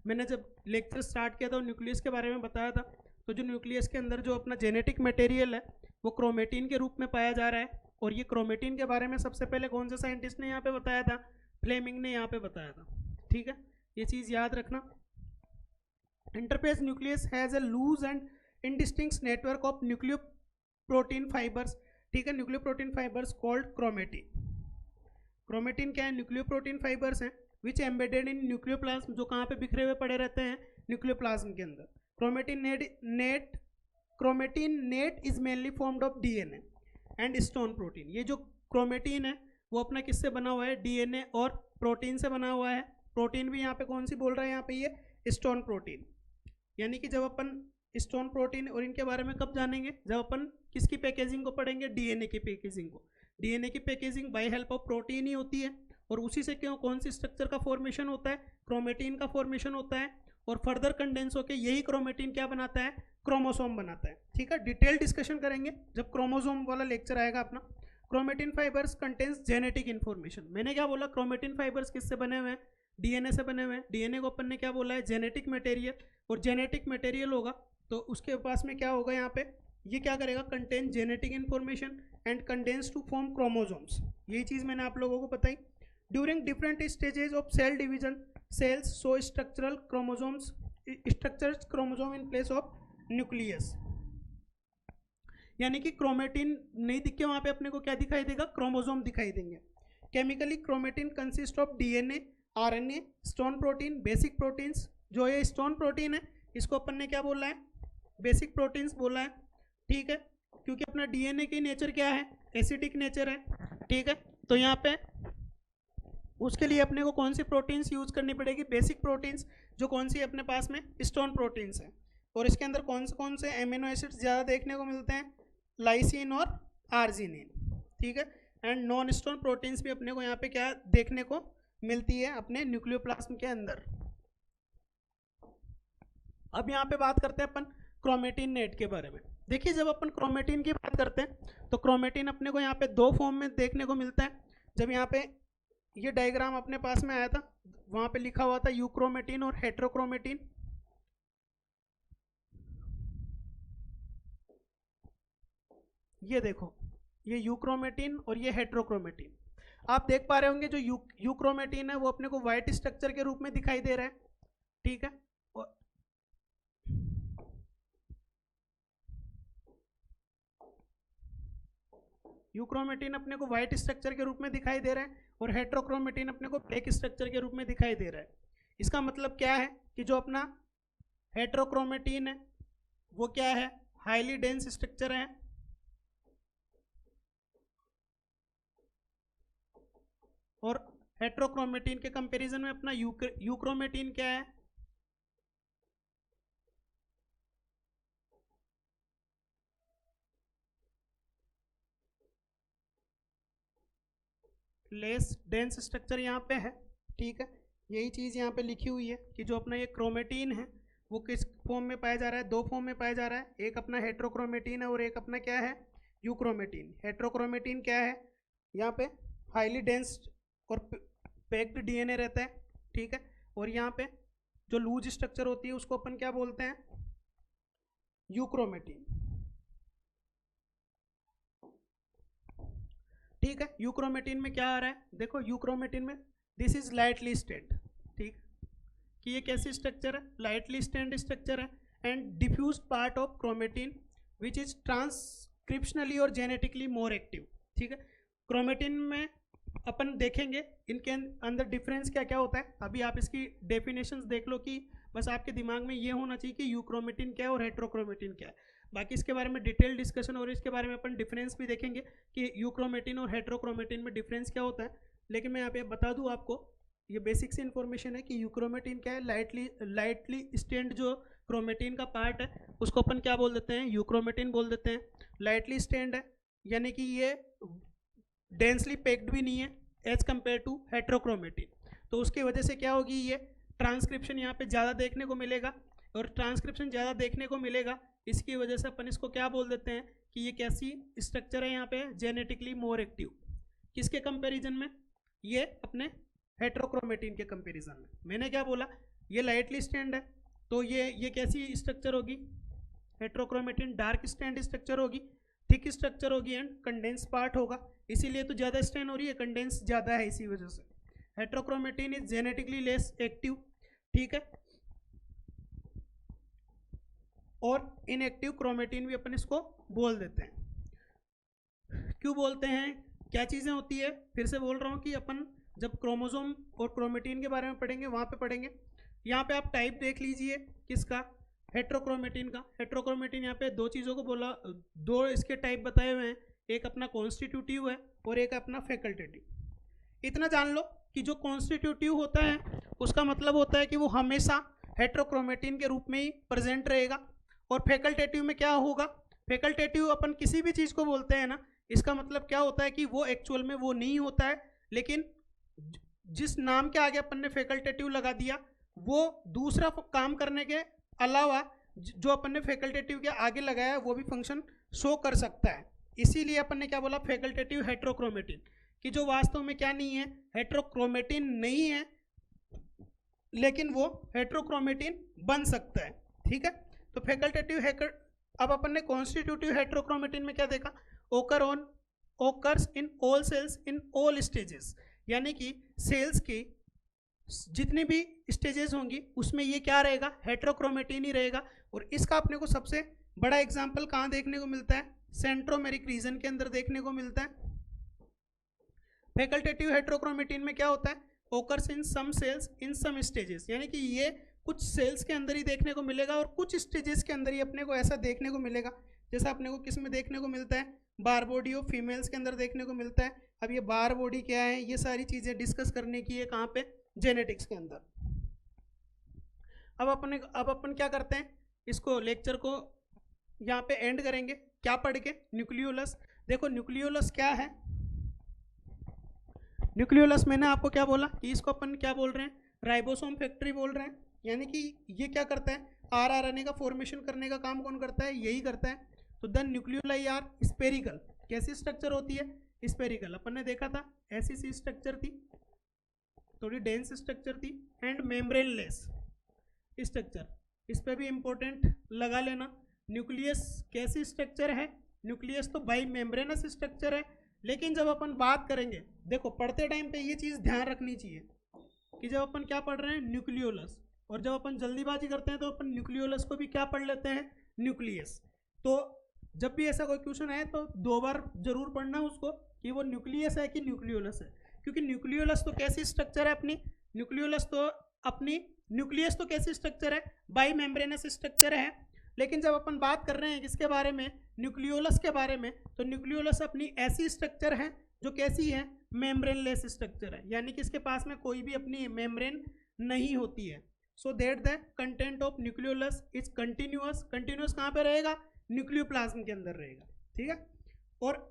[SPEAKER 1] मैंने जब लेक्चर स्टार्ट किया था न्यूक्लियस के बारे में बताया था, तो जो न्यूक्लियस के अंदर जो अपना जेनेटिक मटेरियल है वो क्रोमेटिन के रूप में पाया जा रहा है। और ये क्रोमेटिन के बारे में सबसे पहले कौन से साइंटिस्ट ने यहाँ पे बताया था, फ्लेमिंग ने यहाँ पे बताया था। ठीक है, ये चीज़ याद रखना। Interphase nucleus has a loose and indistinct network of nucleoprotein fibres. ठीक है, nucleoprotein fibres called chromatin. Chromatin क्या है, न्यूक्लियो प्रोटीन फाइबर्स हैं विच एम्बेडेड इन न्यूक्लियोप्लाज्म, जो कहाँ पे बिखरे हुए पड़े रहते हैं, न्यूक्लियोप्लाज्म के अंदर। Chromatin net is mainly formed of DNA and stone protein. ये जो क्रोमेटिन है वो अपना किससे बना हुआ है, डीएनए और प्रोटीन से बना हुआ है। प्रोटीन भी यहाँ पे कौन सी बोल रहा है, यहाँ पे ये स्टोन प्रोटीन। यानी कि जब अपन स्टोन प्रोटीन और इनके बारे में कब जानेंगे, जब अपन किसकी पैकेजिंग को पढ़ेंगे, डीएनए की पैकेजिंग को। डीएनए की packaging by help of protein ही होती है और उसी से क्यों कौन सी स्ट्रक्चर का फॉर्मेशन होता है, क्रोमेटिन का फॉर्मेशन होता है। और फर्दर कंडेंस होकर यही क्रोमेटिन क्या बनाता है, क्रोमोसोम बनाता है। ठीक है, डिटेल डिस्कशन करेंगे जब क्रोमोसोम वाला लेक्चर आएगा अपना। Chromatin fibres contains genetic information. मैंने क्या बोला, क्रोमेटिन फाइबर्स किससे बने हुए हैं, डीएनए से बने हुए हैं। डीएनए को अपन ने क्या बोला है, जेनेटिक मटेरियल। और जेनेटिक मटेरियल होगा तो उसके पास में क्या होगा, यहाँ पे ये क्या करेगा, contain genetic information and condense to form chromosomes. यही चीज़ मैंने आप लोगों को बताई। During different stages of cell division, cells show structural chromosomes, structured chromosome in place of nucleus. यानी कि क्रोमेटिन नहीं दिख के वहाँ पे अपने को क्या दिखाई देगा, क्रोमोसोम दिखाई देंगे। Chemically chromatin consist of DNA, RNA, stone protein, basic proteins. जो ये स्टोन प्रोटीन है इसको अपन ने क्या बोला है, बेसिक प्रोटीन्स बोला है। ठीक है, क्योंकि अपना डीएनए की नेचर क्या है, एसिडिक नेचर है। ठीक है, तो यहाँ पे उसके लिए अपने को कौन सी प्रोटीन्स यूज करनी पड़ेगी, बेसिक प्रोटीन्स, जो कौन सी अपने पास में स्टोन प्रोटीन्स हैं। और इसके अंदर कौन से एमिनो एसिड्स ज़्यादा देखने को मिलते हैं, लाइसिन और आर्जिनिन। ठीक है, एंड नॉन स्टोन प्रोटीन्स भी अपने को यहाँ पे क्या देखने को मिलती है अपने न्यूक्लियोप्लाज्म के अंदर। अब यहाँ पे बात करते हैं अपन क्रोमेटिन नेट के बारे में। देखिए जब अपन क्रोमेटिन की बात करते हैं तो क्रोमेटिन अपने को यहाँ पे दो फॉर्म में देखने को मिलता है। जब यहाँ पे ये डायग्राम अपने पास में आया था वहाँ पे लिखा हुआ था यूक्रोमेटिन और हेट्रोक्रोमेटिन। ये देखो ये यूक्रोमेटिन और ये हेट्रोक्रोमेटिन। आप देख पा रहे होंगे जो यूक्रोमेटिन है वो अपने को व्हाइट स्ट्रक्चर के रूप में दिखाई दे रहा है, ठीक है। और यूक्रोमेटिन अपने को व्हाइट स्ट्रक्चर के रूप में दिखाई दे रहा है और हेट्रोक्रोमेटिन अपने को ब्लैक स्ट्रक्चर के रूप में दिखाई दे रहा है। इसका मतलब क्या है कि जो अपना हेट्रोक्रोमेटिन है वो क्या है, हाईली डेंस स्ट्रक्चर है, और हेट्रोक्रोमेटिन के कंपैरिजन में अपना यूक्रोमेटिन क्या है, लेस डेंस स्ट्रक्चर यहाँ पे है, ठीक है। यही चीज़ यहाँ पे लिखी हुई है कि जो अपना ये क्रोमेटिन है वो किस फॉर्म में पाया जा रहा है, दो फॉर्म में पाया जा रहा है। एक अपना हेट्रोक्रोमेटिन है और एक अपना क्या है, यूक्रोमेटिन। हेट्रोक्रोमेटिन क्या है, यहाँ पे हाईली डेंस और पैक्ड डीएनए रहता है, ठीक है। और यहाँ पे जो लूज स्ट्रक्चर होती है उसको अपन क्या बोलते हैं, यूक्रोमेटिन, ठीक है। यूक्रोमेटिन में क्या आ रहा है, देखो यूक्रोमेटिन में दिस इज लाइटली स्टेन्ड, ठीक, कि ये कैसी स्ट्रक्चर है, लाइटली स्टेन्ड स्ट्रक्चर है। And diffuse part of chromatin which is transcriptionally और जेनेटिकली मोर एक्टिव, ठीक है। क्रोमेटिन में अपन देखेंगे इनके अंदर डिफरेंस क्या क्या होता है। अभी आप इसकी डेफिनेशंस देख लो कि बस आपके दिमाग में ये होना चाहिए कि यूक्रोमेटिन क्या है और हेट्रोक्रोमेटिन क्या है। बाकी इसके बारे में डिटेल डिस्कशन और इसके बारे में अपन डिफरेंस भी देखेंगे कि यूक्रोमेटिन और हेट्रोक्रोमेटिन में डिफरेंस क्या होता है। लेकिन मैं यहाँ पे बता दूँ आपको, ये बेसिक सी इन्फॉर्मेशन है कि यूक्रोमेटिन क्या है, लाइटली स्टेन्ड जो क्रोमेटिन का पार्ट है उसको अपन क्या बोल देते हैं, यूक्रोमेटिन बोल देते हैं। लाइटली स्टेन्ड है यानी कि ये डेंसली पैक्ड भी नहीं है एज कम्पेयर टू हेट्रोक्रोमेटिन, तो उसकी वजह से क्या होगी, ये ट्रांसक्रिप्शन यहाँ पे ज़्यादा देखने को मिलेगा। और ट्रांसक्रिप्शन ज़्यादा देखने को मिलेगा इसकी वजह से अपन इसको क्या बोल देते हैं कि ये कैसी स्ट्रक्चर है यहाँ पे, जेनेटिकली मोर एक्टिव। किसके कंपैरिजन में, ये अपने हेट्रोक्रोमेटिन के कंपैरिजन में। मैंने क्या बोला, ये लाइटली स्टेन्ड है तो ये कैसी स्ट्रक्चर होगी, हेट्रोक्रोमेटिन डार्क स्टेन्ड स्ट्रक्चर होगी, थिक स्ट्रक्चर होगी एंड कंडेंस पार्ट होगा, इसीलिए तो ज़्यादा स्ट्रेन हो रही है, कंडेंस ज़्यादा है इसी वजह से। Heterochromatin is genetically less active, ठीक है। और इनएक्टिव क्रोमेटिन भी अपन इसको बोल देते हैं। क्यों बोलते हैं, क्या चीज़ें होती है, फिर से बोल रहा हूँ कि अपन जब क्रोमोसोम और क्रोमेटिन के बारे में पढ़ेंगे वहाँ पे पढ़ेंगे। यहाँ पे आप टाइप देख लीजिए किसका, हेट्रोक्रोमेटिन का। हेट्रोक्रोमेटिन यहाँ पे दो चीज़ों को बोला, दो इसके टाइप बताए हुए हैं, एक अपना कॉन्स्टिट्यूटिव है और एक अपना फैकल्टेटिव। इतना जान लो कि जो कॉन्स्टिट्यूटिव होता है उसका मतलब होता है कि वो हमेशा हेट्रोक्रोमेटिन के रूप में ही प्रेजेंट रहेगा। और फैकल्टेटिव में क्या होगा, फैकल्टेटिव अपन किसी भी चीज़ को बोलते हैं ना, इसका मतलब क्या होता है कि वो एक्चुअल में वो नहीं होता है, लेकिन जिस नाम के आगे अपन ने फैकल्टेटिव लगा दिया वो दूसरा काम करने के अलावा जो अपन ने फैकल्टेटिव के आगे लगाया है वो भी फंक्शन शो कर सकता है। इसीलिए अपन ने क्या बोला, फैकल्टेटिव हेट्रोक्रोमेटिन, कि जो वास्तव में क्या नहीं है, हेट्रोक्रोमेटिन नहीं है, लेकिन वो हेट्रोक्रोमेटिन बन सकता है, ठीक है। तो फैकल्टेटिव अब अपन ने कॉन्स्टिट्यूटिव हेट्रोक्रोमेटिन में क्या देखा, occurs in all cells in all stages, यानी कि सेल्स की जितनी भी स्टेजेस होंगी उसमें ये क्या रहेगा, हेट्रोक्रोमेटिन ही रहेगा। और इसका अपने को सबसे बड़ा एग्जांपल कहाँ देखने को मिलता है, सेंट्रोमेरिक रीजन के अंदर देखने को मिलता है। फैकल्टेटिव हेट्रोक्रोमेटिन में क्या होता है, ओकर्स इन सम सेल्स इन सम स्टेजेस, यानी कि ये कुछ सेल्स के अंदर ही देखने को मिलेगा और कुछ स्टेजेस के अंदर ही अपने को ऐसा देखने को मिलेगा। जैसा अपने को किस में देखने को मिलता है, बार बॉडी ऑफ फीमेल्स के अंदर देखने को मिलता है। अब ये बार बॉडी क्या है, ये सारी चीज़ें डिस्कस करने की है कहाँ पे, जेनेटिक्स के अंदर। अब अपन क्या करते हैं, इसको लेक्चर को यहाँ पे एंड करेंगे क्या पढ़ के, न्यूक्लियोलस। देखो न्यूक्लियोलस क्या है, न्यूक्लियोलस मैंने आपको क्या बोला कि इसको अपन क्या बोल रहे हैं, राइबोसोम फैक्ट्री बोल रहे हैं। यानी कि ये क्या करता है, आरआरएनए का फॉर्मेशन करने का काम कौन करता है? यही करता है। तो द न्यूक्लियोलाई आर स्पेरिकल। कैसी स्ट्रक्चर होती है? स्पेरिकल। अपन ने देखा था ऐसी सी स्ट्रक्चर थी, थोड़ी डेंस स्ट्रक्चर थी, एंड मेम्ब्रेनलेस स्ट्रक्चर। इस पे भी इंपॉर्टेंट लगा लेना। न्यूक्लियस कैसी स्ट्रक्चर है? न्यूक्लियस तो बाई मेम्ब्रेनस स्ट्रक्चर है, लेकिन जब अपन बात करेंगे, देखो पढ़ते टाइम पे ये चीज़ ध्यान रखनी चाहिए कि जब अपन क्या पढ़ रहे हैं? न्यूक्लियोलस। और जब अपन जल्दीबाजी करते हैं तो अपन न्यूक्लियोलस को भी क्या पढ़ लेते हैं? न्यूक्लियस। तो जब भी ऐसा कोई क्वेश्चन आए तो 2 बार जरूर पढ़ना उसको कि वो न्यूक्लियस है कि न्यूक्लियोलस है, क्योंकि न्यूक्लियोलस तो कैसी स्ट्रक्चर है अपनी? न्यूक्लियोलस तो अपनी न्यूक्लियस तो कैसी स्ट्रक्चर है? बाई मेम्ब्रेनस स्ट्रक्चर है। लेकिन जब अपन बात कर रहे हैं किसके बारे में? न्यूक्लियोलस के बारे में, तो न्यूक्लियोलस अपनी ऐसी स्ट्रक्चर है जो कैसी है? मेम्ब्रेनलेस स्ट्रक्चर है, यानी कि इसके पास में कोई भी अपनी मेम्ब्रेन नहीं होती है। So that the content of nucleolus is continuous. Continuous कहाँ पे रहेगा? न्यूक्लियोप्लाज्म के अंदर रहेगा, ठीक है। और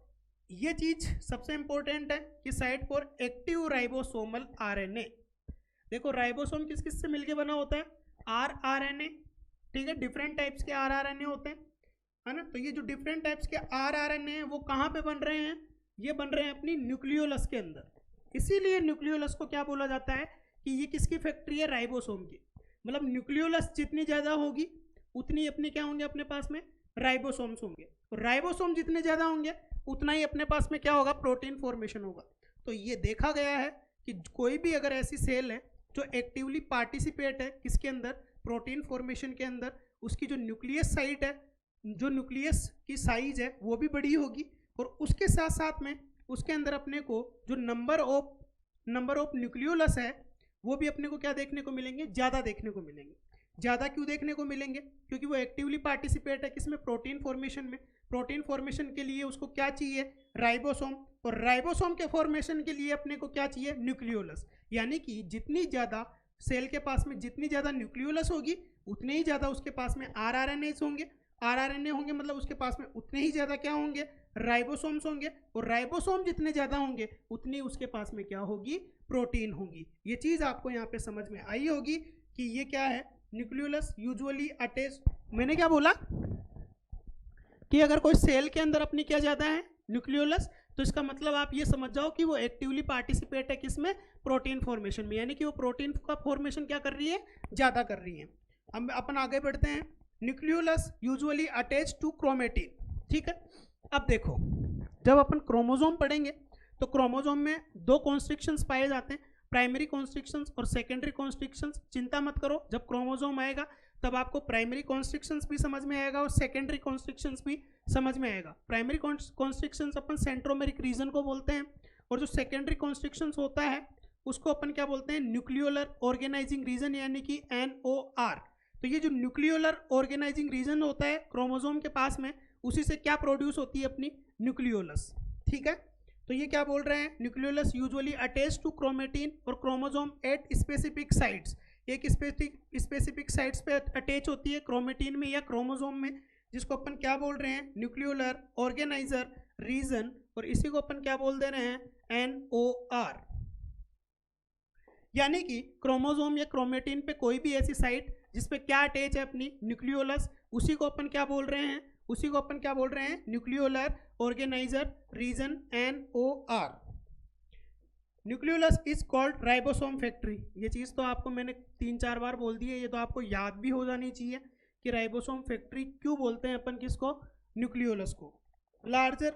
[SPEAKER 1] ये चीज सबसे इंपॉर्टेंट है कि site for active ribosomal RNA. देखो राइबोसोम किस किस से मिलके बना होता है? आरआरएनए, ठीक है। डिफरेंट टाइप्स के आरआरएनए होते हैं, है ना। तो ये जो डिफरेंट टाइप्स के आरआरएनए हैं वो कहाँ पे बन रहे हैं? ये बन रहे हैं अपनी न्यूक्लियोलस के अंदर। इसीलिए न्यूक्लियोलस को क्या बोला जाता है कि ये किसकी फैक्ट्री है? राइबोसोम की। मतलब न्यूक्लियोलस जितनी ज़्यादा होगी उतनी अपने क्या होंगे? अपने पास में राइबोसोम्स होंगे। और राइबोसोम जितने ज़्यादा होंगे उतना ही अपने पास में क्या होगा? प्रोटीन फॉर्मेशन होगा। तो ये देखा गया है कि कोई भी अगर ऐसी सेल है जो एक्टिवली पार्टिसिपेट है किसके अंदर? प्रोटीन फॉर्मेशन के अंदर, उसकी जो न्यूक्लियस साइट है, जो न्यूक्लियस की साइज है वो भी बड़ी होगी, और उसके साथ साथ में उसके अंदर अपने को जो नंबर ऑफ न्यूक्लियोलस है वो भी अपने को क्या देखने को मिलेंगे? ज़्यादा देखने को मिलेंगे। ज़्यादा क्यों देखने को मिलेंगे? क्योंकि वो एक्टिवली पार्टिसिपेट है किसमें? प्रोटीन फॉर्मेशन में। प्रोटीन फॉर्मेशन के लिए उसको क्या चाहिए? राइबोसोम। और राइबोसोम के फॉर्मेशन के लिए अपने को क्या चाहिए? न्यूक्लियोलस। यानी कि जितनी ज़्यादा सेल के पास में जितनी ज़्यादा न्यूक्लियोलस होगी उतने ही ज़्यादा उसके पास में आरआरएनए होंगे। आरआरएनए होंगे मतलब उसके पास में उतने ही ज़्यादा क्या होंगे? राइबोसोम्स होंगे। और राइबोसोम जितने ज़्यादा होंगे उतनी उसके पास में क्या होगी? प्रोटीन होगी। ये चीज़ आपको यहाँ पे समझ में आई होगी कि ये क्या है? Nucleolus usually attach. मैंने क्या बोला कि अगर कोई सेल के अंदर अपनी क्या ज़्यादा है? न्यूक्लियोलस, तो इसका मतलब आप ये समझ जाओ कि वो एक्टिवली पार्टिसिपेट है किसमें? प्रोटीन फॉर्मेशन में। यानी कि वो प्रोटीन का फॉर्मेशन क्या कर रही है? ज़्यादा कर रही है। अब अपन आगे बढ़ते हैं। Nucleolus usually attach to chromatin, ठीक है। अब देखो जब अपन क्रोमोजोम पढ़ेंगे तो क्रोमोजोम में 2 कॉन्स्ट्रिक्शंस पाए जाते हैं, प्राइमरी कॉन्स्ट्रिक्शंस और सेकेंडरी कॉन्स्ट्रिक्शंस। चिंता मत करो, जब क्रोमोजोम आएगा तब आपको प्राइमरी कॉन्स्ट्रिक्शंस भी समझ में आएगा और सेकेंडरी कॉन्स्ट्रिक्शंस भी समझ में आएगा। प्राइमरी कॉन्स्ट्रिक्शंस अपन सेंट्रोमेरिक रीजन को बोलते हैं, और जो सेकेंडरी कॉन्स्ट्रिक्शंस होता है उसको अपन क्या बोलते हैं? न्यूक्लियोलर ऑर्गेनाइजिंग रीजन, यानी कि NOR। तो ये जो न्यूक्लियोलर ऑर्गेनाइजिंग रीजन होता है क्रोमोजोम के पास में, उसी से क्या प्रोड्यूस होती है? अपनी न्यूक्लियोलस, ठीक है। तो ये क्या बोल रहे हैं? Nucleolus usually attach to chromatin और क्रोमोजोम एट स्पेसिफिक साइट्स। एक स्पेसिफिक साइट्स पे अटैच होती है क्रोमेटिन में या क्रोमोजोम में, जिसको अपन क्या बोल रहे हैं? Nucleolar organiser region. और इसी को अपन क्या बोल दे रहे हैं? NOR। यानी कि क्रोमोजोम या क्रोमेटिन पे कोई भी ऐसी साइट जिसपे क्या अटैच है? अपनी न्यूक्लियोलस, उसी को अपन क्या बोल रहे हैं? उसी को अपन क्या बोल रहे हैं? Nucleolar organiser region, NOR। Nucleolus is called ribosome factory. ये चीज़ तो आपको मैंने 3-4 बार बोल दी है, ये तो आपको याद भी हो जानी चाहिए कि राइबोसोम फैक्ट्री क्यों बोलते हैं अपन किसको? न्यूक्लियोलस को। Larger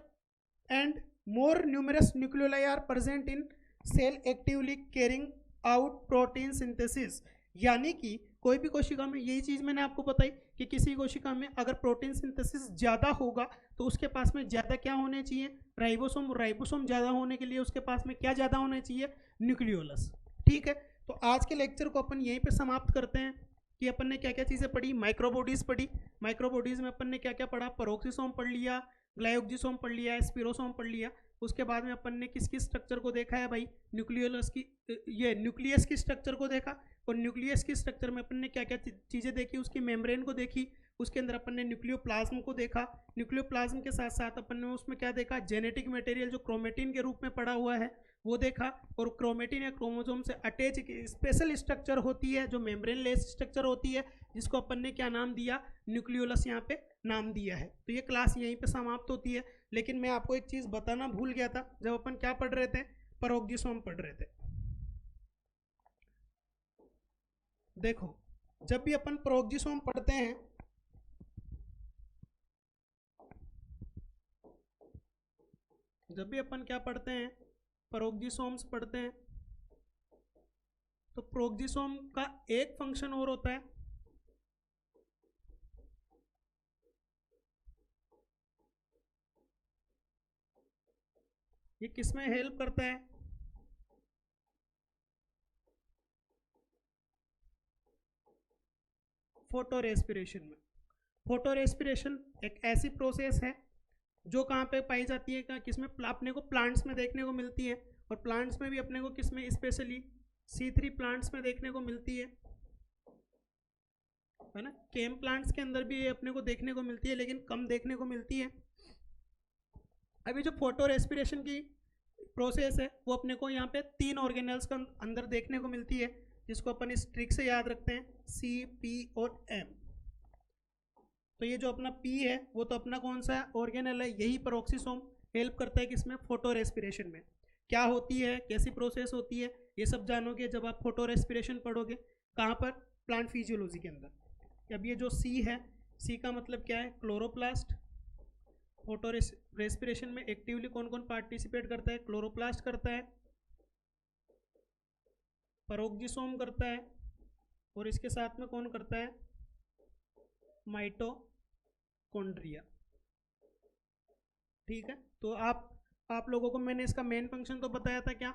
[SPEAKER 1] and more numerous nucleoli are present in cell actively carrying out protein synthesis. यानी कि कोई भी कोशिका में, यही चीज़ मैंने आपको बताई कि किसी कोशिका में अगर प्रोटीन सिंथेसिस ज़्यादा होगा तो उसके पास में ज़्यादा क्या होने चाहिए? राइबोसोम। राइबोसोम ज़्यादा होने के लिए उसके पास में क्या ज़्यादा होना चाहिए? न्यूक्लियोलस, ठीक है। तो आज के लेक्चर को अपन यहीं पे समाप्त करते हैं कि अपन ने क्या क्या चीज़ें पढ़ी। माइक्रोबॉडीज़ पढ़ी। माइक्रोबॉडीज़ में अपन ने क्या क्या पढ़ा? पेरोक्सिसोम पढ़ लिया, ग्लाइकोजिसोम पढ़ लिया, स्पिरोसोम पढ़ लिया। उसके बाद में अपन ने किस किस स्ट्रक्चर को देखा है भाई? न्यूक्लियोलस की, ये न्यूक्लियस की स्ट्रक्चर को देखा। और न्यूक्लियस की स्ट्रक्चर में अपन ने क्या क्या चीज़ें देखी? उसकी मेम्ब्रेन को देखी, उसके अंदर अपन ने न्यूक्लियोप्लाज्म को देखा। न्यूक्लियोप्लाज्म के साथ साथ अपन ने उसमें क्या देखा? जेनेटिक मटेरियल जो क्रोमेटिन के रूप में पड़ा हुआ है वो देखा। और क्रोमेटिन या क्रोमोसोम से अटैच एक स्पेशल स्ट्रक्चर होती है जो मेम्ब्रेन लेस स्ट्रक्चर होती है, जिसको अपन ने क्या नाम दिया, न्यूक्लियोलस यहाँ पे नाम दिया है। तो ये क्लास यहीं पे समाप्त होती है। लेकिन मैं आपको एक चीज़ बताना भूल गया था, जब अपन क्या पढ़ रहे थे, पेरोक्सिसोम पढ़ रहे थे। देखो, जब भी अपन पेरोक्सिसोम पढ़ते हैं, जब भी अपन क्या पढ़ते हैं, पेरोक्सिसोम्स पढ़ते हैं, तो पेरोक्सिसोम का एक फंक्शन और होता है, ये किसमें हेल्प करता है, फोटो रेस्पिरेशन में। फोटो रेस्पिरेशन एक ऐसी प्रोसेस है जो कहाँ पे पाई जाती है, किसमें, अपने को प्लांट्स में देखने को मिलती है। और प्लांट्स में भी अपने को किसमें, स्पेशली C3 प्लांट्स में देखने को मिलती है ना। केम प्लांट्स के अंदर भी ये अपने को देखने को मिलती है, लेकिन कम देखने को मिलती है। अभी जो फोटो रेस्पिरेशन की प्रोसेस है, वो अपने को यहाँ पे 3 ऑर्गेनल्स के अंदर देखने को मिलती है, जिसको अपन इस ट्रिक से याद रखते हैं, C, P और M। तो ये जो अपना P है वो तो अपना कौन सा ऑर्गेनल है, यही पेरोक्सिसोम हेल्प करता है किसमें, फोटो रेस्पिरेशन में। क्या होती है, कैसी प्रोसेस होती है, ये सब जानोगे जब आप फोटो रेस्पिरेशन पढ़ोगे। कहाँ पर, प्लांट फिजियोलॉजी के अंदर। अब ये जो C है, C का मतलब क्या है, क्लोरोप्लास्ट। फोटो रेस्पिरेशन में एक्टिवली कौन कौन पार्टिसिपेट करता है, क्लोरोप्लास्ट करता है, पेरोक्सिसोम करता है, और इसके साथ में कौन करता है, माइटोकॉन्ड्रिया। ठीक है, तो आप लोगों को मैंने इसका मेन फंक्शन तो बताया था क्या,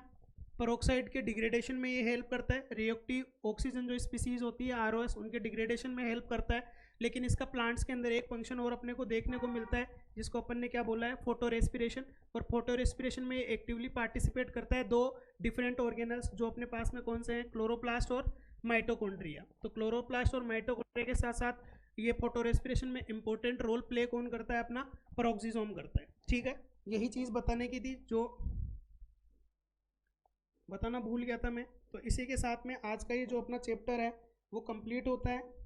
[SPEAKER 1] पेरोक्साइड के डिग्रेडेशन में ये हेल्प करता है। रिएक्टिव ऑक्सीजन जो स्पीसीज होती है ROS, उनके डिग्रेडेशन में हेल्प करता है। लेकिन इसका प्लांट्स के अंदर एक फंक्शन और अपने को देखने को मिलता है, जिसको अपन ने क्या बोला है, फोटो रेस्पिरेशन। और फोटो रेस्पिरेशन में एक्टिवली पार्टिसिपेट करता है 2 डिफरेंट ऑर्गेनल्स, जो अपने पास में कौन से हैं, क्लोरोप्लास्ट और माइटोकॉन्ड्रिया। तो क्लोरोप्लास्ट और माइटोकॉन्ड्रिया के साथ साथ ये फोटो रेस्पिरेशन में इंपॉर्टेंट रोल प्ले कौन करता है, अपना पेरोक्सिसोम करता है। ठीक है, यही चीज़ बताने की थी जो बताना भूल गया था मैं। तो इसी के साथ में आज का ये जो अपना चैप्टर है वो कंप्लीट होता है।